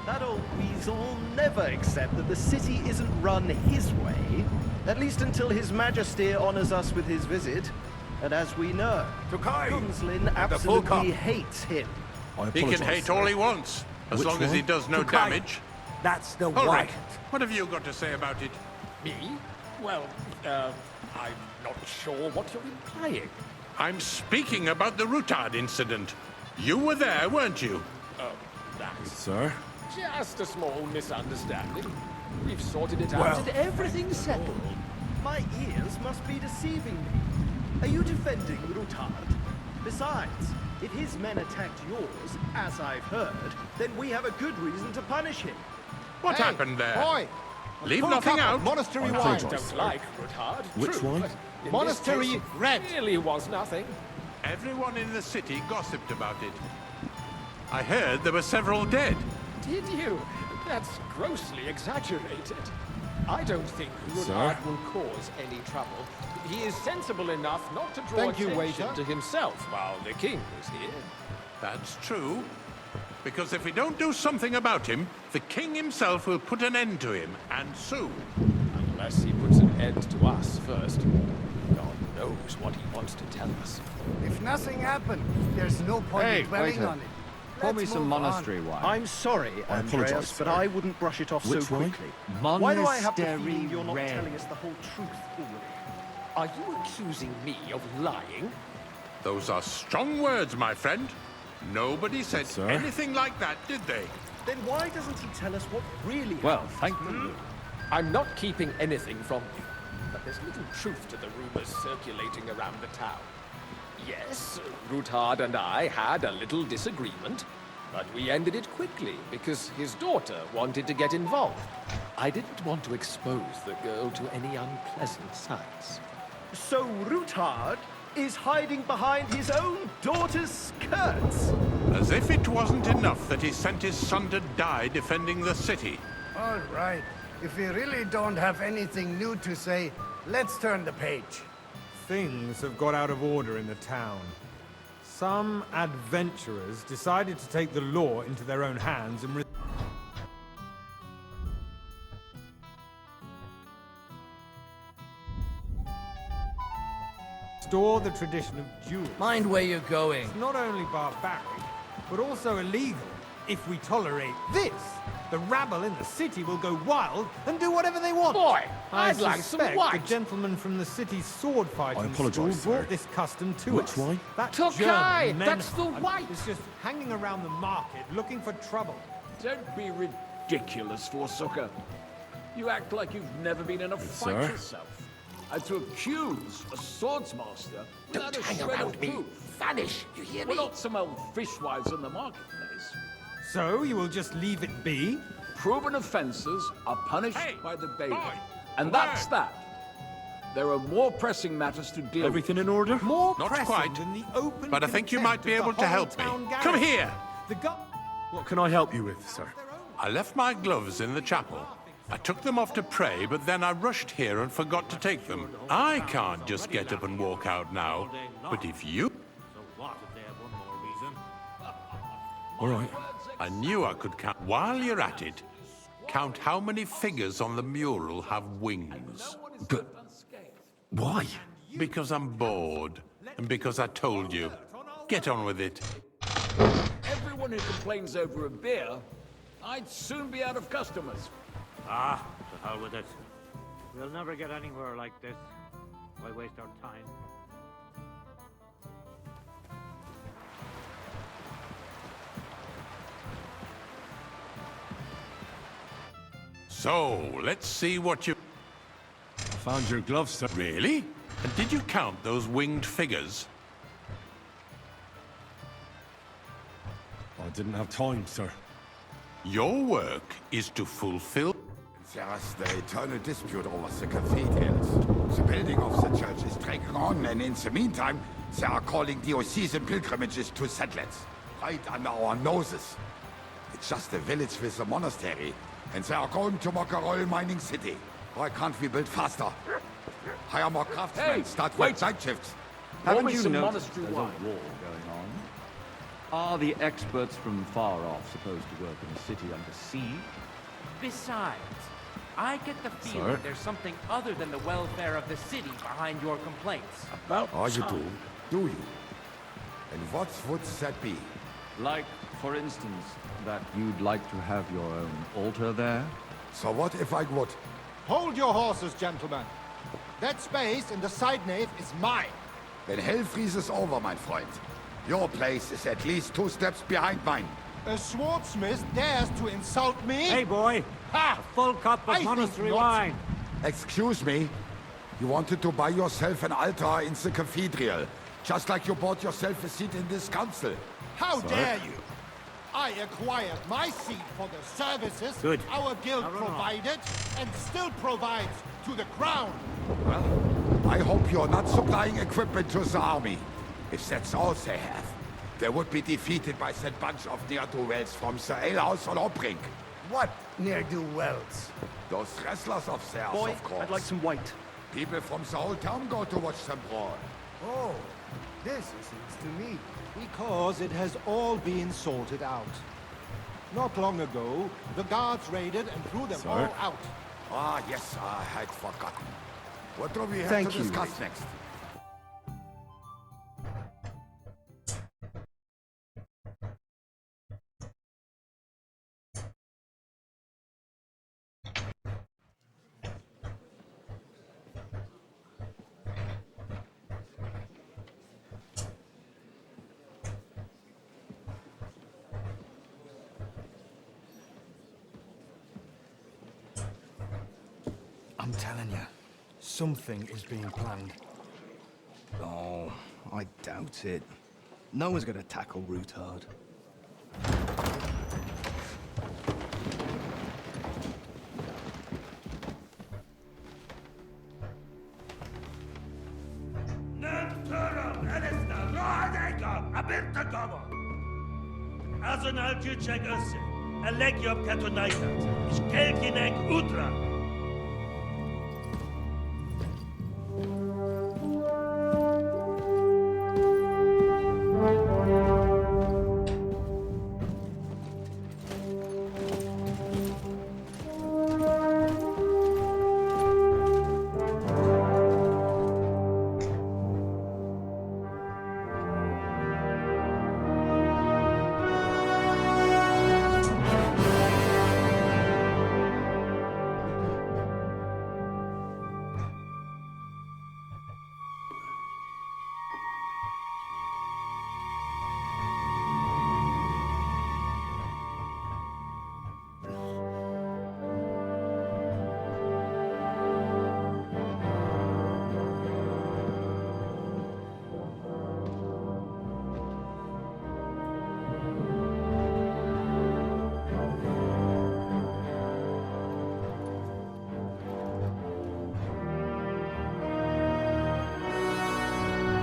Q: That old weasel will never accept that the city isn't run his way, at least until His Majesty honors us with his visit. And as we know, Gunslin absolutely hates him.
D: He can hate all he wants, as long as he does no damage.
N: That's the
D: All right.
N: white.
D: What have you got to say about it?
K: Me? Well, I'm not sure what you're implying.
D: I'm speaking about the Rutard incident. You were there, weren't you?
K: That's
B: Sir?
K: just a small misunderstanding. We've sorted it out and everything's settled.
Q: My ears must be deceiving me. Are you defending Rutard? Besides, if his men attacked yours, as I've heard, then we have a good reason to punish him.
D: What happened there?
Q: Boy,
D: Leave nothing out.
K: Monastery
B: wine.
K: Don't like Rutard.
B: Which
K: true,
B: wine?
K: but in
Q: Monastery
K: this case,
Q: red.
K: It really was nothing.
D: Everyone in the city gossiped about it. I heard there were several dead.
K: Did you? That's grossly exaggerated. I don't think
B: Sir?
K: Rutard will cause any trouble. He is sensible enough not to draw
Q: Thank you,
K: attention
Q: waiter.
K: to himself while the king is here.
D: That's true. Because if we don't do something about him, the king himself will put an end to him, and soon.
K: Unless he puts an end to us first. God knows what he wants to tell us.
O: If nothing happened, there's no point in dwelling
Q: waiter.
O: on it.
Q: Pour me
O: Let's
Q: some
O: move on.
Q: monastery wine. I'm sorry, Andreas,
B: apologise,
Q: but
B: sir.
Q: I wouldn't brush it off
B: Which
Q: so
B: wine?
Q: quickly. Why do I have the
P: Monastery
Q: feeling you're not
P: red.
Q: telling us the whole truth already?
K: Are you accusing me of lying?
D: Those are strong words, my friend. Nobody said
B: Sir?
D: anything like that, did they?
Q: Then why doesn't he tell us what really
P: Well,
Q: happened?
P: thank you.
K: I'm not keeping anything from you, but there's little truth to the rumors circulating around the town. Yes, Rutard and I had a little disagreement, but we ended it quickly because his daughter wanted to get involved. I didn't want to expose the girl to any unpleasant sights.
Q: So Rutard is hiding behind his own daughter's skirts.
D: As if it wasn't enough that he sent his son to die defending the city.
O: All right. If we really don't have anything new to say, let's turn the page.
L: Things have got out of order in the town. Some adventurers decided to take the law into their own hands and restore the tradition of duels.
I: Mind where you're going.
L: It's not only barbaric, but also illegal. If we tolerate this, the rabble in the city will go wild and do whatever they want.
K: Boy,
L: I
K: I'd like some
L: suspect
K: white.
L: the gentleman from the city's sword fighting
B: I apologise,
L: school brought
B: sir.
L: this custom to
B: Which
L: us.
B: wine?
L: That
K: Tokai,
L: German
K: that's the
L: menhart
K: white.
L: is just hanging around the market looking for trouble.
R: Don't be ridiculous, Forsucker. You act like you've never been in a fight
B: Sir?
R: yourself. And to accuse a swordsmaster without
K: Don't
R: a
K: hang
R: shred
K: around
R: of
K: me.
R: proof.
K: Vanish, you hear
R: We're
K: me?
R: not some old fishwives in the marketplace.
L: So you will just leave it be?
R: Proven offences are punished by the bailiff.
D: boy,
R: And that's that. There are more pressing matters to deal
B: Everything in order?
L: More
D: Not
L: pressing
D: quite,
L: than the open
D: but I think you might
L: contempt
D: be
L: of
D: able
L: the
D: to
L: whole
D: help me.
L: town
D: Come
L: garrison.
D: here.
L: The
B: What can I help you with, sir?
D: I left my gloves in the chapel. I took them off to pray, but then I rushed here and forgot to take them. I can't just get up and walk out now. But if you...
P: So what if they have one more reason?
B: All right.
D: I knew I could count. While you're at it, count how many figures on the mural have wings.
B: But why?
D: Because I'm bored, and because I told you. Get on with it.
R: Everyone who complains over a beer, I'd soon be out of customers.
P: Ah, to hell with it. We'll never get anywhere like this. Why waste our time?
D: So, let's see what you...
B: I found your gloves, sir.
D: Really? And did you count those winged figures?
B: I didn't have time, sir.
D: Your work is to fulfill...
S: There's the eternal dispute over the cathedrals. The building of the church is dragging on, and in the meantime, they are calling diocesan pilgrimages to settlers. right under our noses. It's just a village with a monastery, and they are going to make a royal mining city. Why can't we build faster? Hire more craftsmen, start work night shifts.
T: Haven't you noticed there's a war going on? Are the experts from far off supposed to work in a city under siege?
I: Besides, I get the feeling there's something other than the welfare of the city behind your complaints.
S: About you do you? And what would that be?
T: Like, for instance, that you'd like to have your own altar there?
S: So what if I would?
U: Hold your horses, gentlemen. That space in the side nave is mine.
S: Then hell freezes over, my friend. Your place is at least 2 steps behind mine.
U: A swordsmith dares to insult me?
P: Hey, boy!
U: Ha!
P: A full cup of
U: I think
P: monastery
U: not.
P: wine.
S: Excuse me? You wanted to buy yourself an altar in the cathedral, just like you bought yourself a seat in this council.
U: How dare you? I acquired my seat for the services
S: Good.
U: our guild
S: Now run on.
U: provided and still provides to the crown.
S: Well, I hope you're not supplying equipment to the army. If that's all they have, they would be defeated by that bunch of ne'er-do-wells from the alehouse on Obrink.
O: What ne'er-do-wells?
S: Those wrestlers of theirs,
Q: Boy,
S: of course.
Q: I'd like some white.
S: People from the whole town go to watch them brawl.
O: Oh, this is news to me.
U: Because it has all been sorted out. Not long ago, the guards raided and threw them all out.
S: Ah, yes, I had forgotten. What do we have
Q: Thank
S: to
Q: you,
S: discuss
Q: Rick.
S: next?
V: I'm telling you, something is being planned.
Q: Oh, I doubt it. No one's gonna tackle Rootard.
W: Azonal Gyurcsák össze! A legjobb katonáikat, és kelkinek útra!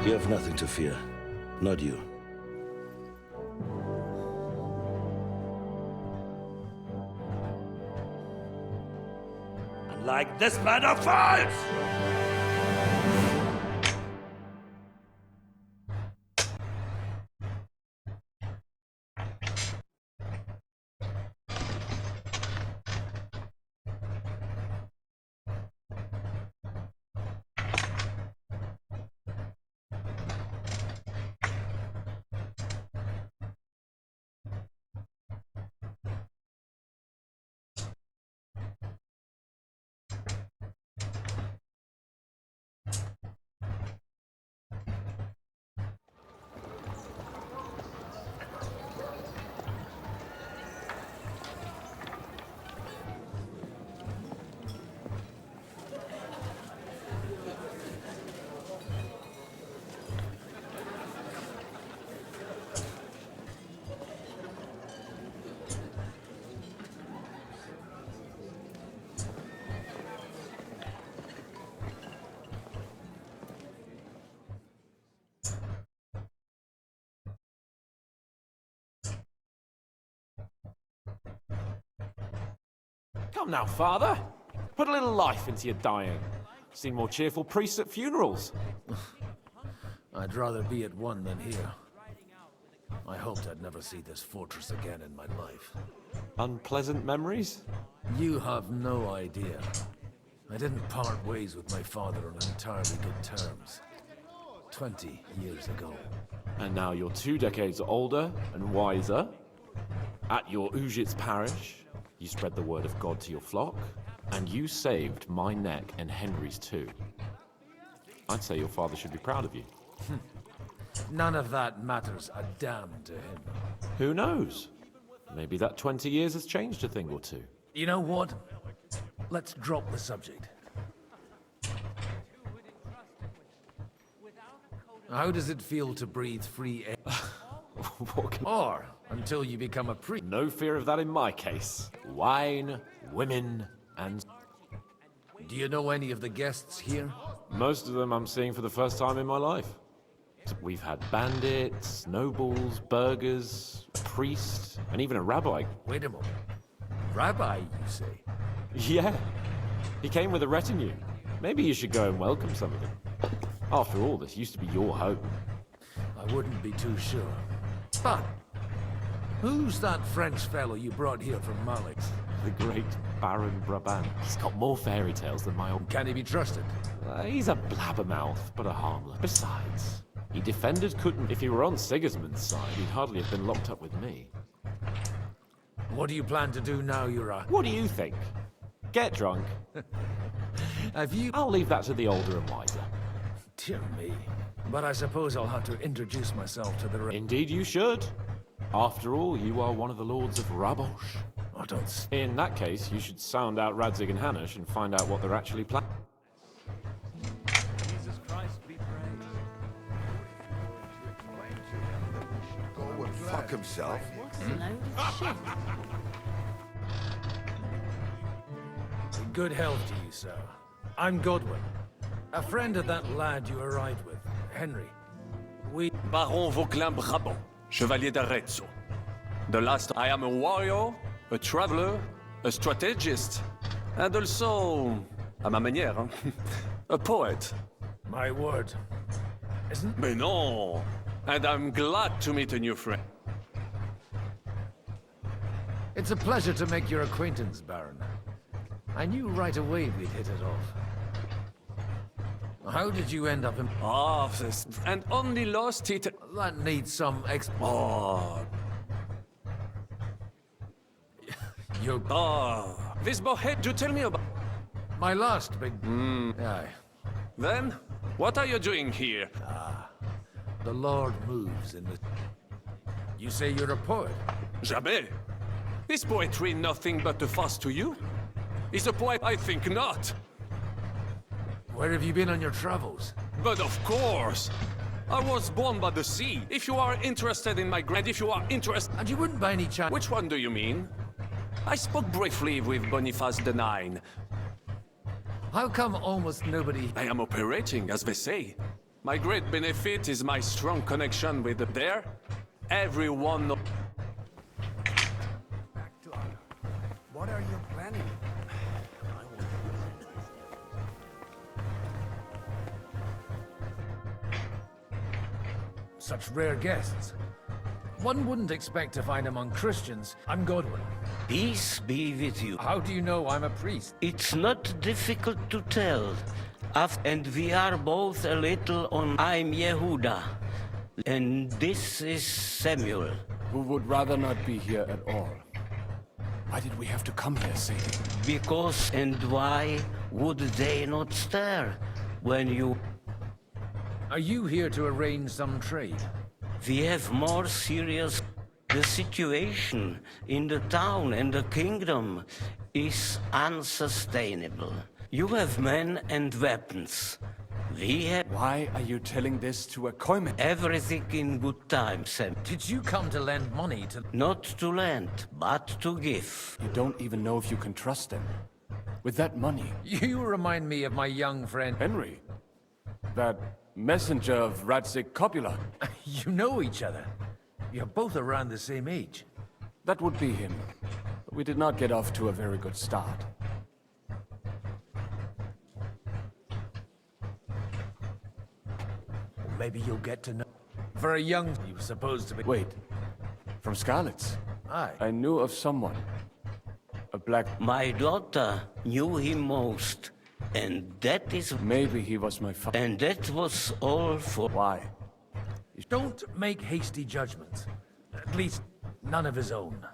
X: You have nothing to fear. Not you.
W: Like this man of falls!
E: Come now, Father. Put a little life into your dying. Seen more cheerful priests at funerals.
H: I'd rather be at one than here. I hoped I'd never see this fortress again in my life.
E: Unpleasant memories?
H: You have no idea. I didn't part ways with my father on entirely good terms. 20 years ago.
E: And now you're 2 decades older and wiser. At your Ujit's parish, you spread the word of God to your flock, and you saved my neck and Henry's too. I'd say your father should be proud of you.
H: None of that matters a damn to him.
E: Who knows? Maybe that 20 years has changed a thing or two.
H: You know what? Let's drop the subject. How does it feel to breathe free air? Or until you become a priest?
E: No fear of that in my case. Wine, women, and...
H: Do you know any of the guests here?
E: Most of them I'm seeing for the first time in my life. We've had bandits, nobles, burghers, a priest, and even a rabbi.
H: Wait a moment. Rabbi, you say?
E: Yeah. He came with a retinue. Maybe you should go and welcome some of them. After all, this used to be your home.
H: I wouldn't be too sure. But who's that French fellow you brought here from Malik?
E: The great Baron Brabant. He's got more fairy tales than my own.
H: Can he be trusted?
E: He's a blabbermouth, but a harmless. Besides, he defended couldn't. If he were on Sigismund's side, he'd hardly have been locked up with me.
H: What do you plan to do now you're out?
E: What do you think? Get drunk.
H: Have you...
E: I'll leave that to the older and wiser.
H: Dear me. But I suppose I'll have to introduce myself to the...
E: Indeed you should. After all, you are one of the lords of Rabosh.
H: I don't...
E: In that case, you should sound out Radzig and Hanush and find out what they're actually planning.
C: Jesus Christ be praised.
S: Go and fuck himself.
H: Good health to you, sir. I'm Godwin. A friend of that lad you arrived with, Henry. We...
C: Baron Vauquelin Brabant, Chevalier d'Arezzo. The last I am a warrior, a traveler, a strategist, and also, à ma manière, a poet.
H: My word. Isn't...
C: Mais non! And I'm glad to meet a new friend.
H: It's a pleasure to make your acquaintance, Baron. I knew right away we'd hit it off. How did you end up in...
C: This... And only lost it...
H: That needs some
C: This Bohemia, do tell me about...
H: My last big... Aye.
C: Then, what are you doing here?
H: The Lord moves in the... You say you're a poet?
C: Jamais. Is poetry nothing but a fuss to you? Is a poet? I think not.
H: Where have you been on your travels?
C: But of course! I was born by the sea. If you are interested in my if you are interested...
H: And you wouldn't by any chance...
C: Which one do you mean? I spoke briefly with Boniface IX.
H: How come almost nobody...
C: I am operating, as they say. My great benefit is my strong connection with there. Everyone...
O: What are you planning?
H: Such rare guests. One wouldn't expect to find among Christians. I'm Godwin.
A: Peace be with you.
H: How do you know I'm a priest?
A: It's not difficult to tell. And we are both a little on... I'm Yehuda. And this is Samuel.
F: Who would rather not be here at all. Why did we have to come here, Sadie?
A: Because and why would they not stir when you...
H: Are you here to arrange some trade?
A: We have more serious... The situation in the town and the kingdom is unsustainable. You have men and weapons. We have...
F: Why are you telling this to a Koiman?
A: Everything in good time, Sam.
H: Did you come to lend money to...
A: Not to lend, but to give.
F: You don't even know if you can trust them. With that money...
H: You remind me of my young friend...
F: Henry. That messenger of Radzig Copula.
H: You know each other. You're both around the same age.
F: That would be him. We did not get off to a very good start.
I: Maybe you'll get to know. For a young, you were supposed to be.
F: Wait, from Scarlet's?
I: Aye.
F: I knew of someone. A black...
A: My daughter knew him most, and that is...
F: Maybe he was my father.
A: And that was all for...
F: Why?
I: Don't make hasty judgments. At least, none of his own.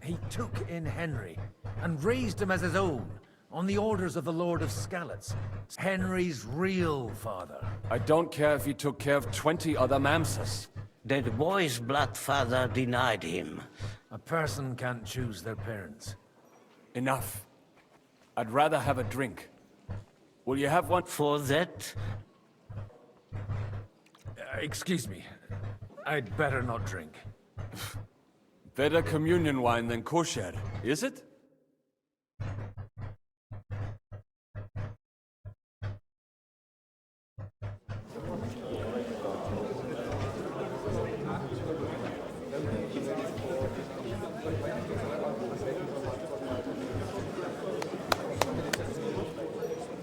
I: He took in Henry, and raised him as his own, on the orders of the Lord of Skalitz, Henry's real father.
F: I don't care if he took care of 20 other Mamsas.
A: That boy's blood father denied him.
I: A person can't choose their parents.
F: Enough. I'd rather have a drink. Will you have one?
A: For that?
I: Excuse me. I'd better not drink.
F: Better communion wine than kosher, is it?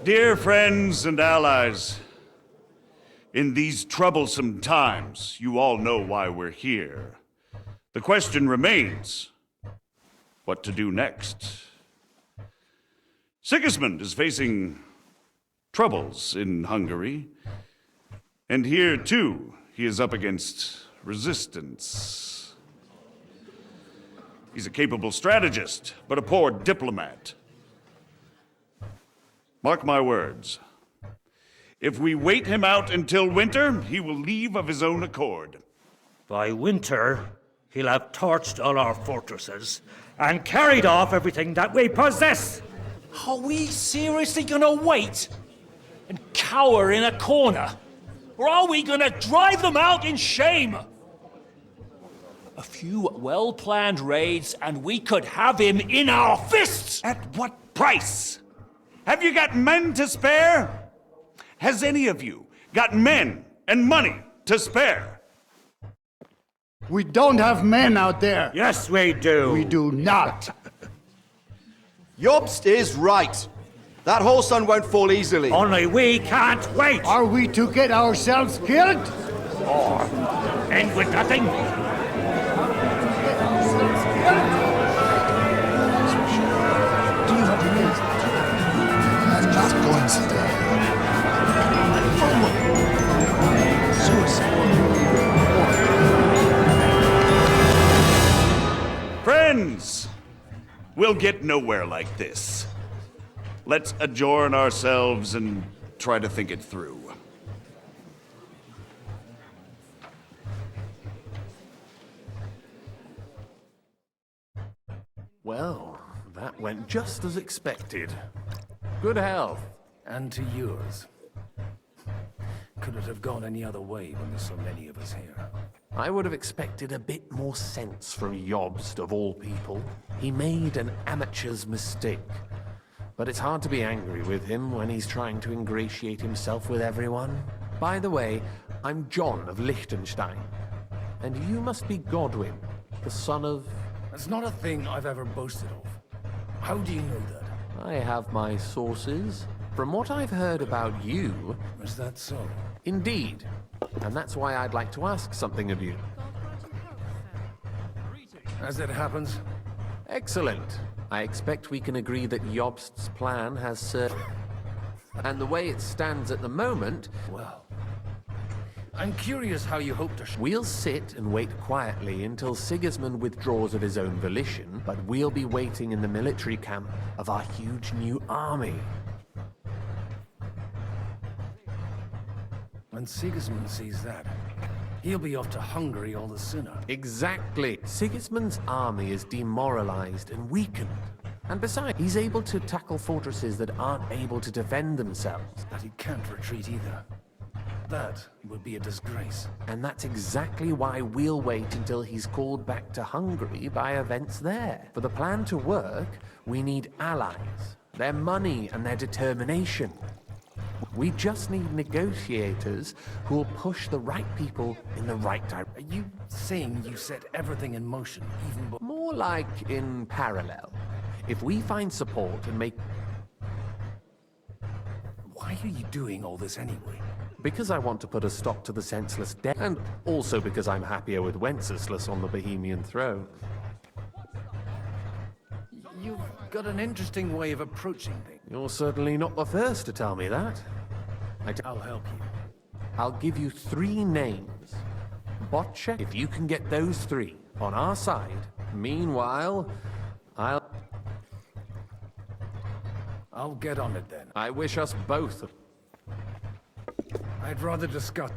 G: Dear friends and allies, in these troublesome times, you all know why we're here. The question remains, what to do next? Sigismund is facing troubles in Hungary, and here too, he is up against resistance. He's a capable strategist, but a poor diplomat. Mark my words. If we wait him out until winter, he will leave of his own accord.
W: By winter, he'll have torched all our fortresses and carried off everything that we possess.
J: Are we seriously gonna wait and cower in a corner? Or are we gonna drive them out in shame? A few well-planned raids and we could have him in our fists!
G: At what price? Have you got men to spare? Has any of you got men and money to spare?
O: We don't have men out there.
W: Yes, we do.
O: We do not.
M: Jobst is right. That whole sun won't fall easily.
W: Only we can't wait.
O: Are we to get ourselves killed?
W: Or end with nothing?
O: Not going to die.
G: Friends, we'll get nowhere like this. Let's adjourn ourselves and try to think it through.
E: Well, that went just as expected. Good health.
I: And to yours. Could it have gone any other way when there's so many of us here?
E: I would have expected a bit more sense from Jobst, of all people. He made an amateur's mistake. But it's hard to be angry with him when he's trying to ingratiate himself with everyone. By the way, I'm John of Liechtenstein. And you must be Godwin, the son of...
I: That's not a thing I've ever boasted of. How do you know that?
E: I have my sources. From what I've heard about you...
I: Is that so?
E: Indeed. And that's why I'd like to ask something of you.
I: As it happens.
E: Excellent. I expect we can agree that Jobst's plan has served. And the way it stands at the moment...
I: Well... I'm curious how you hope to...
E: We'll sit and wait quietly until Sigismund withdraws of his own volition, but we'll be waiting in the military camp of our huge new army.
I: When Sigismund sees that, he'll be off to Hungary all the sooner.
E: Exactly. Sigismund's army is demoralized and weakened. And besides, he's able to tackle fortresses that aren't able to defend themselves.
I: But he can't retreat either. That would be a disgrace.
E: And that's exactly why we'll wait until he's called back to Hungary by events there. For the plan to work, we need allies, their money and their determination. We just need negotiators who will push the right people in the right direction.
I: Are you saying you set everything in motion, even
E: more more like in parallel. If we find support and make...
I: Why are you doing all this anyway?
E: Because I want to put a stop to the senseless death, and also because I'm happier with Wenceslas on the Bohemian throne.
I: You've got an interesting way of approaching things.
E: You're certainly not the first to tell me that.
I: I'll help you.
E: I'll give you 3 names. Botchek, if you can get those 3 on our side. Meanwhile,
I: I'll get on it then.
E: I wish us both.
I: I'd rather discuss...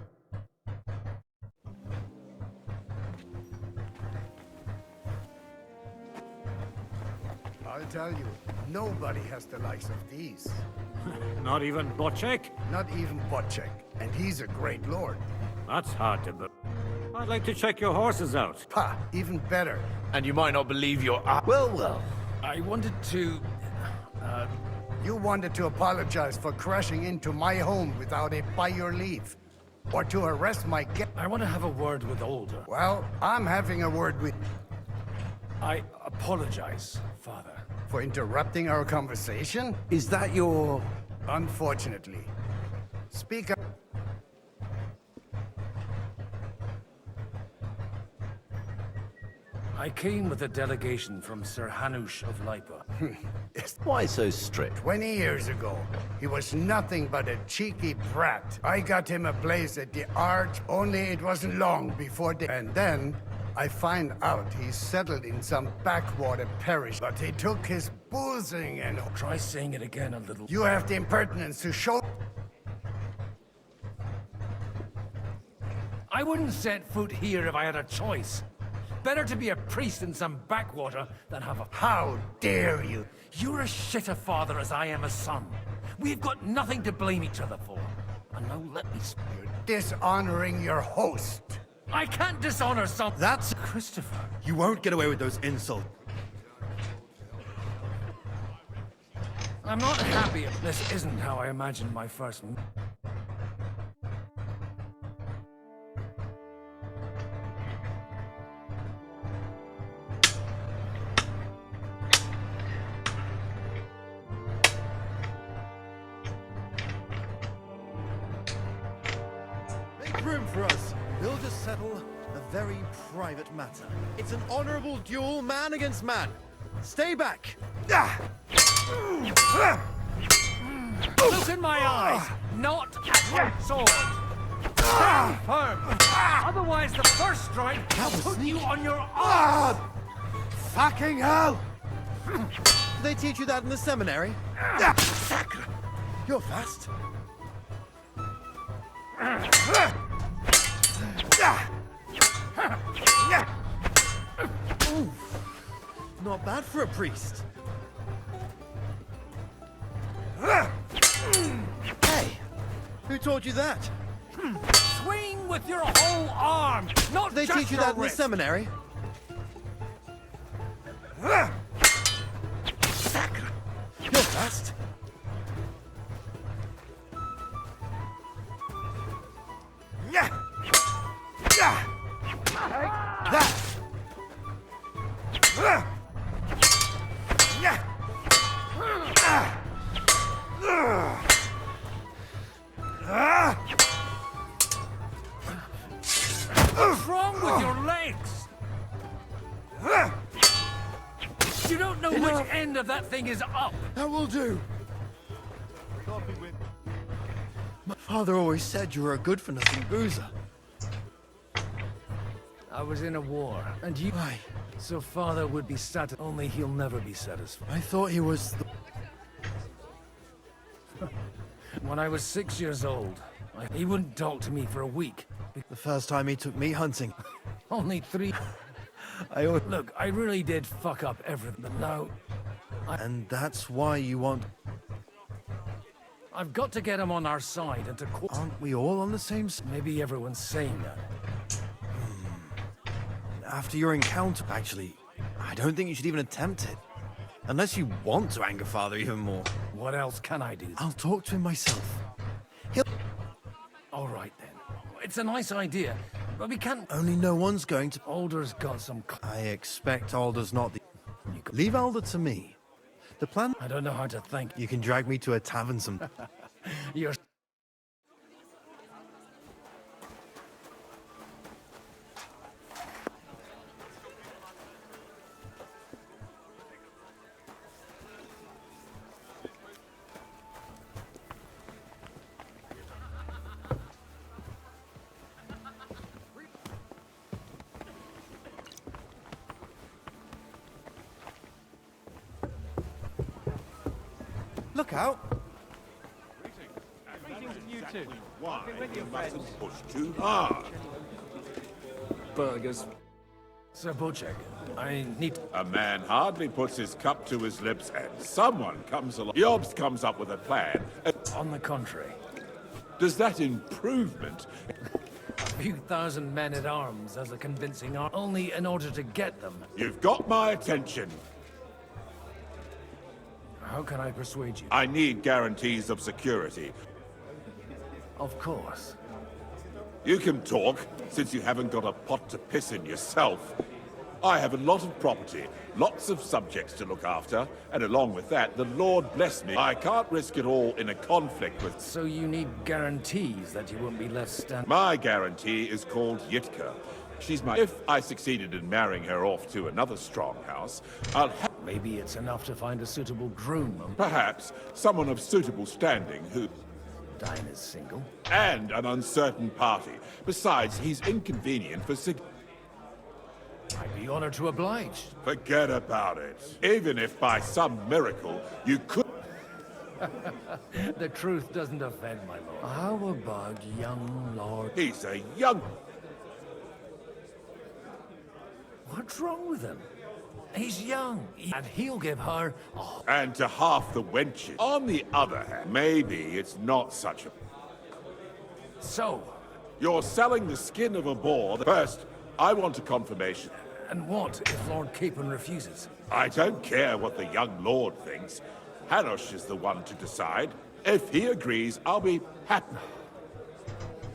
O: I'll tell you, nobody has the likes of these.
P: Not even Bocek?
O: Not even Bocek. And he's a great lord.
P: That's hard to believe. I'd like to check your horses out.
O: Ha! Even better.
I: And you might not believe your... Well. I wanted to...
O: You wanted to apologize for crashing into my home without it by your leave. Or to arrest my guest.
I: I want to have a word with Older.
O: Well, I'm having a word with...
I: I apologize, Father.
O: For interrupting our conversation?
I: Is that your...
O: Unfortunately. Speak up.
I: I came with a delegation from Sir Hanush of Lipa.
Q: Why so strict?
O: 20 years ago, he was nothing but a cheeky brat. I got him a place at the Arch, only it wasn't long before And then, I find out he's settled in some backwater parish, but he took his boozing and...
I: Try saying it again a little...
O: You have the impertinence to show...
I: I wouldn't set foot here if I had a choice. Better to be a priest in some backwater than have a...
O: How dare you?
I: You're as shit a father as I am a son. We've got nothing to blame each other for. And now let me...
O: You're dishonoring your host.
I: I can't dishonor some...
V: That's...
I: Christopher.
V: You won't get away with those insults.
I: I'm not happy. This isn't how I imagined my first...
U: Room for us. We'll just settle a very private matter. It's an honorable duel, man against man. Stay back.
I: Look in my eyes, not at my sword. Stand firm. Otherwise, the first strike will put you on your arse.
U: Fucking hell! Did they teach you that in the seminary? You're fast. Ooh, not bad for a priest. Hey, who taught you that?
I: Swing with your whole arm, not
U: Did they
I: just
U: teach you
I: your
U: that in the
I: wrist.
U: seminary? You're fast.
I: What's wrong with your legs? You don't know which end of that thing is up.
U: That will do. My father always said you were a good-for-nothing boozer.
I: I was in a war, and you...
U: Why?
I: So father would be satisfied, only he'll never be satisfied.
U: I thought he was the...
I: When I was 6 years old, he wouldn't talk to me for a week.
U: The first time he took me hunting.
I: Only 3... Look, I really did fuck up everything, but now...
U: And that's why you want...
I: I've got to get him on our side and to...
U: Aren't we all on the same side?
I: Maybe everyone's saying that.
U: After your encounter... Actually, I don't think you should even attempt it. Unless you want to anger father even more.
I: What else can I do?
U: I'll talk to him myself.
I: All right, then. It's a nice idea, But we can't...
V: Only no one's going to...
I: Alder's got some...
V: I expect Alder's not the... Leave Alder to me. The plan...
I: I don't know how to think.
V: You can drag me to a tavern some...
I: You're...
V: Look out!
K: Why you mustn't push too hard.
I: Burgers. Sir Bochek, I need...
K: A man hardly puts his cup to his lips and someone comes along. Jobs comes up with a plan.
I: On the contrary.
K: Does that improvement?
I: A few thousand men-at-arms as a convincing only in order to get them.
K: You've got my attention.
I: How can I persuade you?
K: I need guarantees of security.
I: Of course.
K: You can talk, since you haven't got a pot to piss in yourself. I have a lot of property, lots of subjects to look after, and along with that, the Lord bless me, I can't risk it all in a conflict with...
I: So you need guarantees that you won't be left standing...
K: My guarantee is called Yitka. She's my... If I succeeded in marrying her off to another strong house, I'll have...
I: Maybe it's enough to find a suitable groom.
K: Perhaps someone of suitable standing who...
I: Dine is single.
K: And an uncertain party. Besides, he's inconvenient for
I: I'd be honored to oblige.
K: Forget about it. Even if by some miracle you could...
I: The truth doesn't offend, my lord. How about young Lord...
K: He's a young...
I: What's wrong with him? He's young, and he'll give her... Oh.
K: And to half the wenches. On the other hand, maybe it's not such a...
I: So?
K: You're selling the skin of a boar. First, I want a confirmation.
I: And what if Lord Capon refuses?
K: I don't care what the young lord thinks. Hanush is the one to decide. If he agrees, I'll be happy.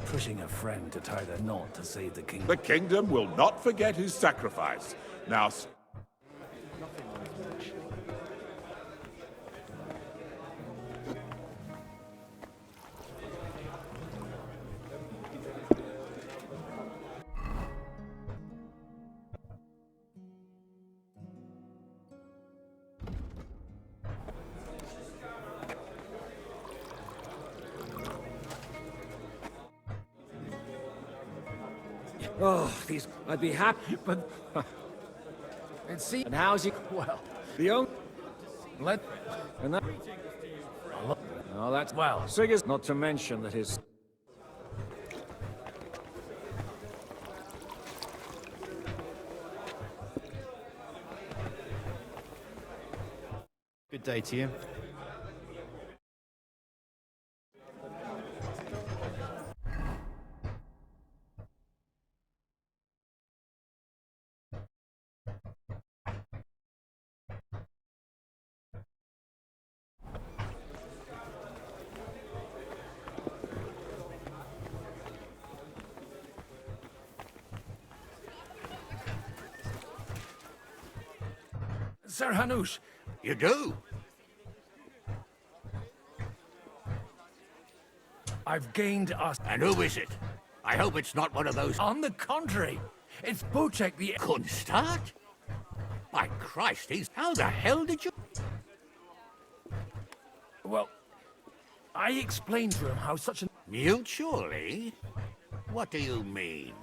I: Pushing a friend to tie the knot to save the kingdom.
K: The kingdom will not forget his sacrifice. Now...
J: Oh, these... I'd be happy, but...
I: And see...
J: And how's he... Well, the only...
I: Let...
J: And that... Oh, that's... Well, Sigur's... Not to mention that his...
V: Good day to you.
I: Sir Hanush!
D: You do?
I: I've gained us...
D: And who is it? I hope it's not one of those...
I: On the contrary! It's Bochek the...
D: Kunstart? By Christ, how the hell did you...
I: Well, I explained to him how such a...
D: Mutually? What do you mean?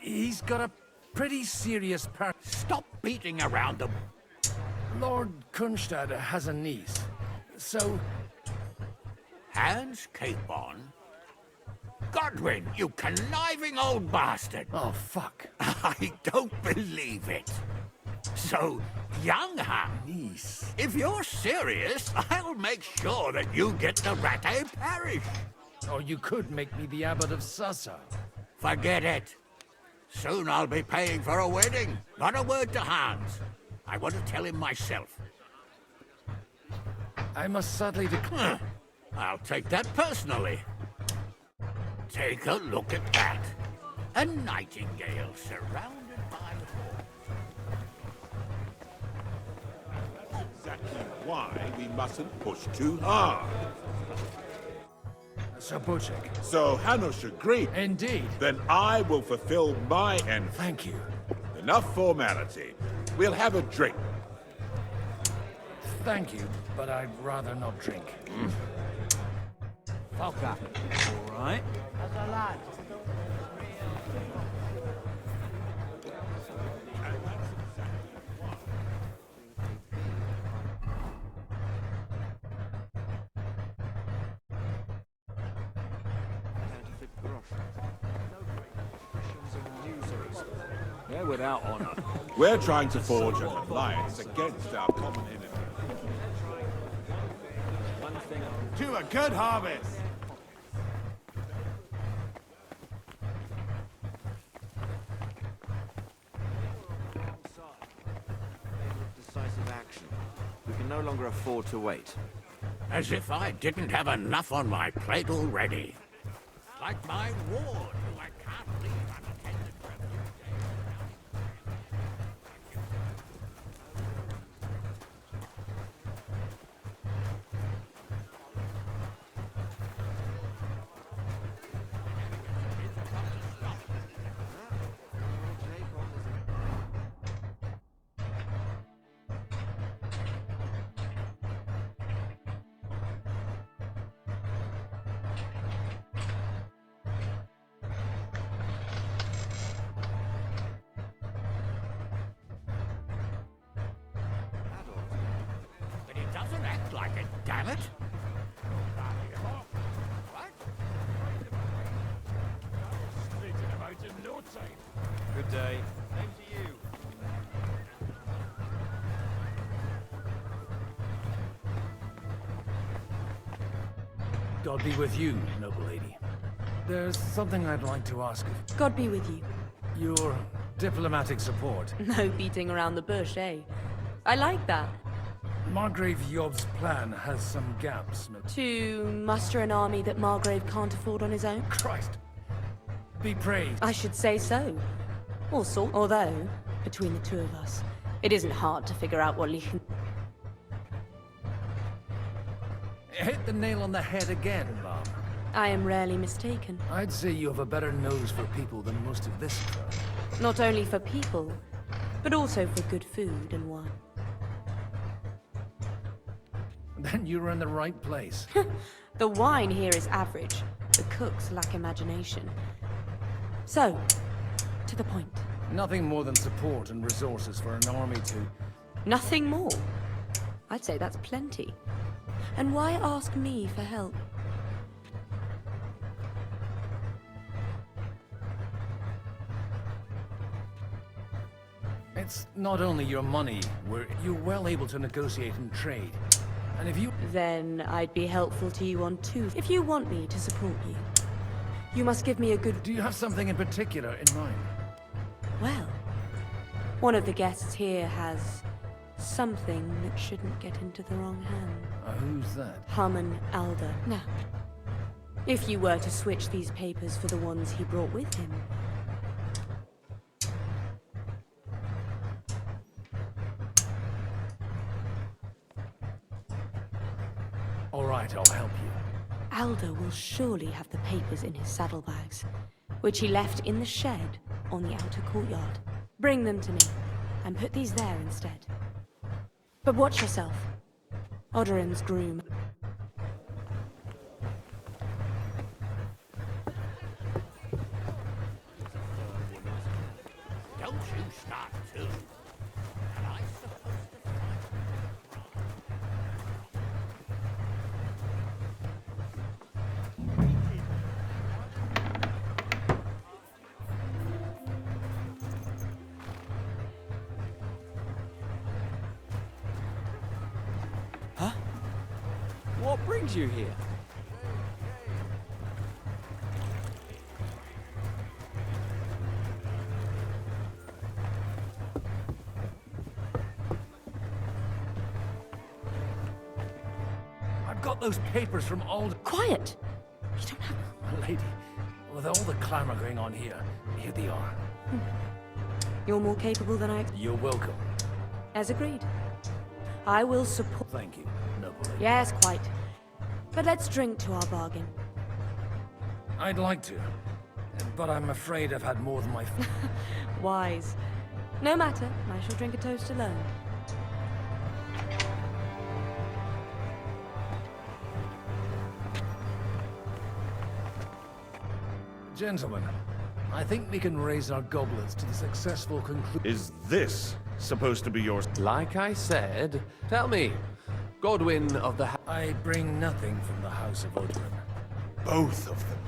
I: He's got a pretty serious
D: Stop beating around the...
I: Lord Kunstad has a niece, so...
D: Hans Capon? Godwin, you conniving old bastard!
I: Oh, fuck.
D: I don't believe it. So, young Hans, if you're serious, I'll make sure that you get the Rattay parish.
I: Or you could make me the abbot of Sassa.
D: Forget it. Soon I'll be paying for a wedding. Not a word to Hans. I want to tell him myself.
I: I must sadly declare.
D: I'll take that personally. Take a look at that. A nightingale surrounded by
K: Exactly why we mustn't push too hard.
I: Sir Buchek.
K: So Hanush agreed.
I: Indeed.
K: Then I will fulfill my end.
I: Thank you.
K: Enough formality. We'll have a drink.
I: Thank you, but I'd rather not drink.
T: Falca. All right.
D: As a lad.
F: They're without honor.
K: We're trying to forge an alliance against our common enemy.
S: To a good harvest!
M: Decisive action. We can no longer afford to wait.
D: As if I didn't have enough on my plate already. Like my ward, who I can't leave unattended for a few But it doesn't act like it, damn it!
M: Good day.
E: Same to you.
I: God be with you, noble lady. There's something I'd like to ask of
B: God be with you.
I: your diplomatic support.
B: No beating around the bush, eh? I like that.
I: Margrave Yob's plan has some gaps.
B: To muster an army that Margrave can't afford on his own?
I: Christ. Be praised.
B: I should say so. Or sort. Although, between the two of us, it isn't hard to figure out what Lichen...
I: Hit the nail on the head again, Mom.
B: I am rarely mistaken.
I: I'd say you have a better nose for people than most of this crowd.
B: Not only for people, but also for good food and wine.
I: Then you're in the right place.
B: The wine here is average. The cooks lack imagination. So, to the point.
I: Nothing more than support and resources for an army to...
B: Nothing more? I'd say that's plenty. And why ask me for help?
I: It's not only your money, you're well able to negotiate and trade. And if you...
B: Then I'd be helpful to you on two. If you want me to support you, you must give me a good...
I: Do you have something in particular in mind?
B: Well, one of the guests here has something that shouldn't get into the wrong hand.
I: Who's that?
B: Harmon Alder. Now, if you were to switch these papers for the ones he brought with him...
I: All right, I'll help you.
B: Alder will surely have the papers in his saddlebags, which he left in the shed on the outer courtyard. Bring them to me, and put these there instead. But watch yourself. Odorin's groom.
D: Don't you start too. And I supposed to
T: Huh? What brings you here?
I: I've got those papers from Alder...
B: Quiet! You don't have...
I: My lady, With all the clamor going on here they are.
B: You're more capable than I...
I: You're welcome.
B: As agreed. I will support...
I: Thank you, noble.
B: Yes, quite. But let's drink to our bargain.
I: I'd like to, but I'm afraid I've had more than my...
B: Wise. No matter, I shall drink a toast alone.
I: Gentlemen, I think we can raise our goblets to the successful conclusion.
G: Is this supposed to be yours?
L: Like I said, tell me, Godwin of the...
I: I bring nothing from the House of Odrin.
G: Both of them.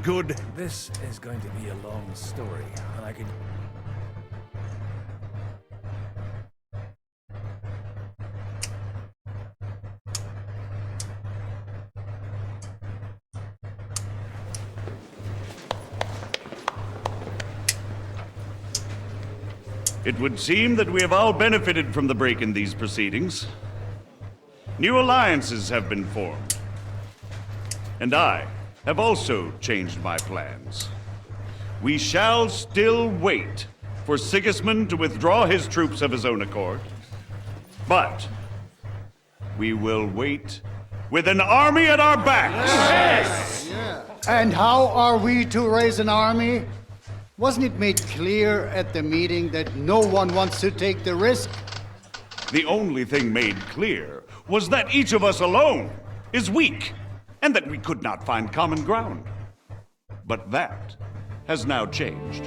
G: Good.
I: This is going to be a long story, and I can...
G: It would seem that we have all benefited from the break in these proceedings. New alliances have been formed. And I have also changed my plans. We shall still wait for Sigismund to withdraw his troops of his own accord. But we will wait with an army at our backs.
O: Yes! And how are we to raise an army? Wasn't it made clear at the meeting that no one wants to take the risk?
G: The only thing made clear was that each of us alone is weak, and that we could not find common ground. But that has now changed.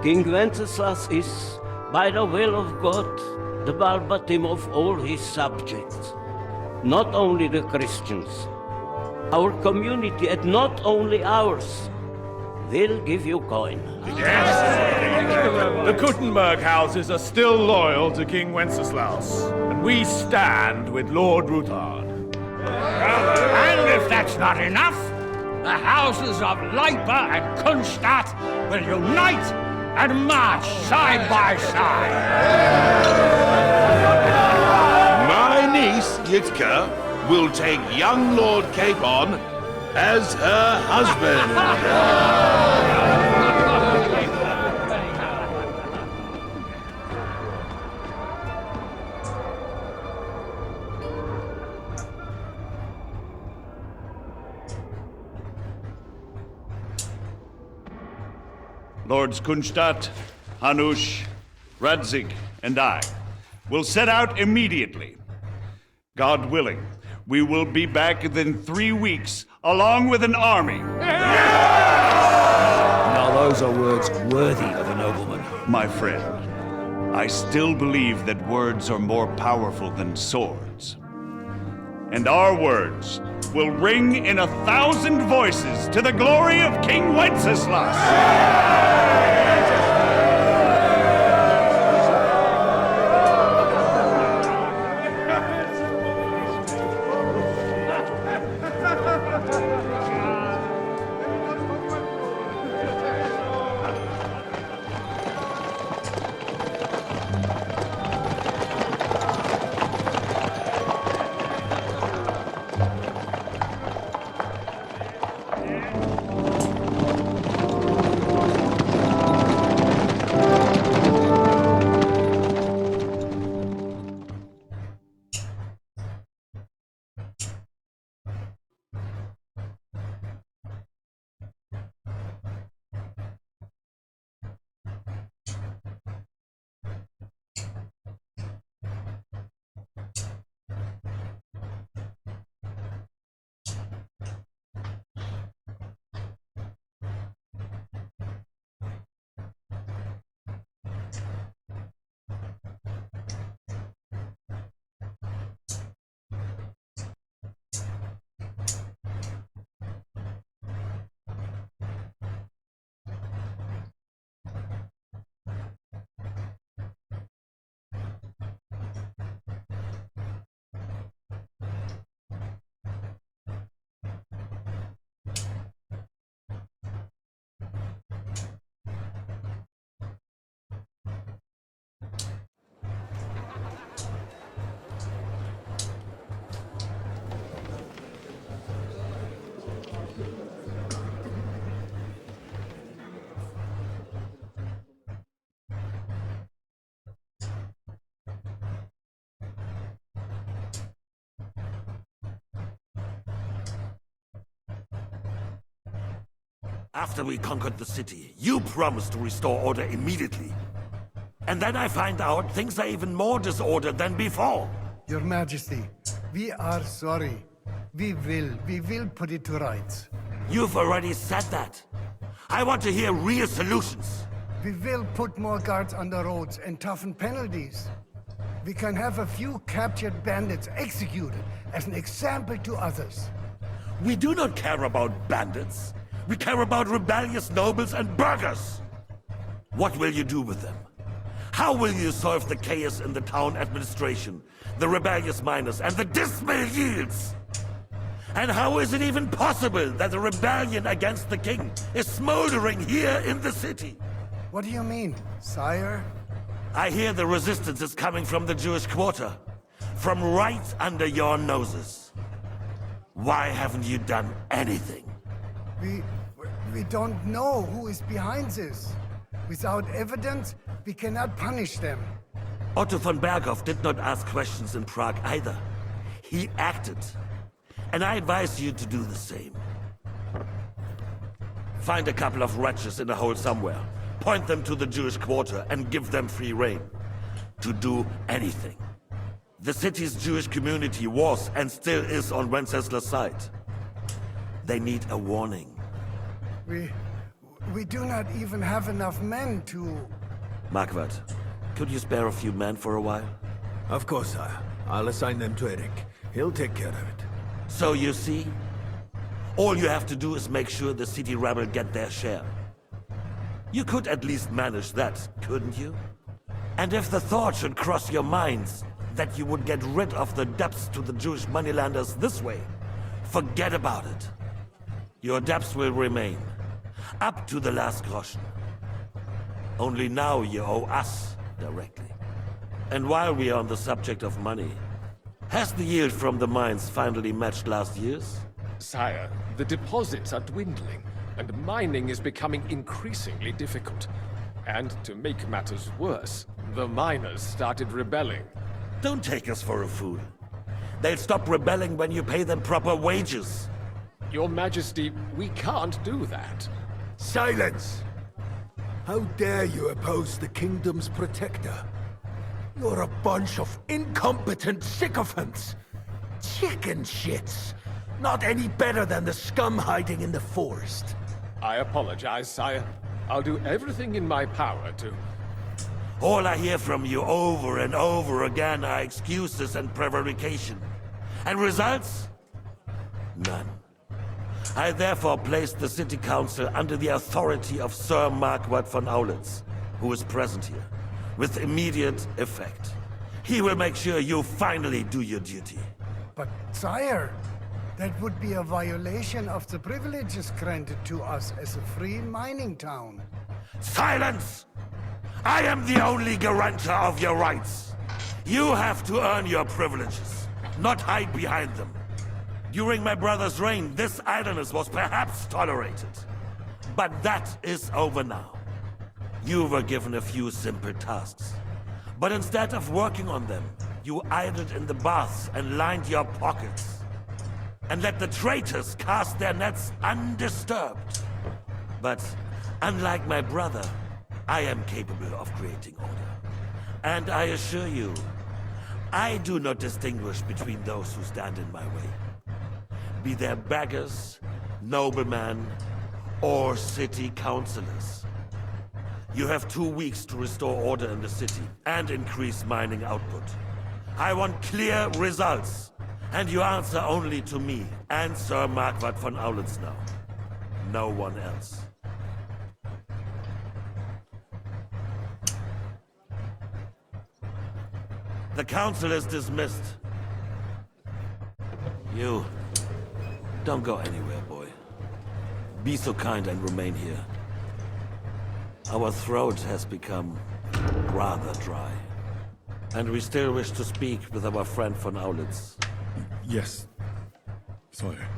A: King Wenceslas is, by the will of God, the Balbatim of all his subjects, not only the Christians. Our community, and not only ours, will give you coin.
C: The Kuttenberg houses are still loyal to King Wenceslaus, and we stand with Lord Ruthard.
D: And if that's not enough, the houses of Leipa and Kunstadt will unite and march side by side.
K: My niece, Yitka, will take young Lord Capon as her husband.
G: Lords Kunstadt, Hanush, Radzig, and I will set out immediately. God willing, we will be back within 3 weeks, along with an army.
J: Now those are words worthy of a nobleman.
G: My friend, I still believe that words are more powerful than swords. And our words will ring in 1,000 voices to the glory of King Wenceslas.
H: After we conquered the city, you promised to restore order immediately. And then I find out things are even more disordered than before.
O: Your Majesty, we are sorry. We will put it to rights.
H: You've already said that. I want to hear real solutions.
O: We will put more guards on the roads and toughen penalties. We can have a few captured bandits executed as an example to others.
H: We do not care about bandits. We care about rebellious nobles and burghers. What will you do with them? How will you solve the chaos in the town administration, the rebellious miners, and the dismal yields? And how is it even possible that a rebellion against the king is smoldering here in the city?
O: What do you mean, sire?
H: I hear the resistance is coming from the Jewish quarter, from right under your noses. Why haven't you done anything?
O: We don't know who is behind this. Without evidence, we cannot punish them.
H: Otto von Berghoff did not ask questions in Prague either. He acted. And I advise you to do the same. Find a couple of wretches in a hole somewhere, point them to the Jewish quarter, and give them free rein to do anything. The city's Jewish community was and still is on Wencesla's side. They need a warning.
O: We do not even have enough men to...
H: Marquardt, could you spare a few men for a while?
U: Of course, sire. I'll assign them to Eric. He'll take care of it.
H: So you see? All you have to do is make sure the city rebel get their share. You could at least manage that, couldn't you? And if the thought should cross your minds that you would get rid of the debts to the Jewish moneylanders this way, forget about it. Your debts will remain, up to the last groschen. Only now you owe us directly. And while we are on the subject of money, has the yield from the mines finally matched last year's?
C: Sire, the deposits are dwindling, and mining is becoming increasingly difficult. And to make matters worse, the miners started rebelling.
H: Don't take us for a fool. They'll stop rebelling when you pay them proper wages.
C: Your Majesty, we can't do that.
U: Silence! How dare you oppose the kingdom's protector? You're a bunch of incompetent sycophants! Chicken shits! Not any better than the scum hiding in the forest.
C: I apologize, sire. I'll do everything in my power to...
H: All I hear from you over and over again are excuses and prevarication. And results? None. I therefore placed the city council under the authority of Sir Marquardt von Aulitz, who is present here, with immediate effect. He will make sure you finally do your duty.
O: But, sire, that would be a violation of the privileges granted to us as a free mining town.
H: Silence! I am the only guarantor of your rights. You have to earn your privileges, not hide behind them. During my brother's reign, this idleness was perhaps tolerated. But that is over now. You were given a few simple tasks. But instead of working on them, you idled in the baths and lined your pockets. And let the traitors cast their nets undisturbed. But unlike my brother, I am capable of creating order. And I assure you, I do not distinguish between those who stand in my way. Be they beggars, noblemen, or city councillors. You have 2 weeks to restore order in the city and increase mining output. I want clear results, and you answer only to me and Sir Marquardt von Aulitz now. No one else. The council is dismissed. You, don't go anywhere, boy. Be so kind and remain here. Our throat has become rather dry. And we still wish to speak with our friend von Aulitz.
N: Yes, sire.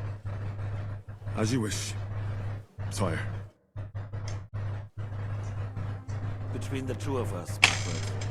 N: As you wish, sire.
H: Between the two of us, my friend.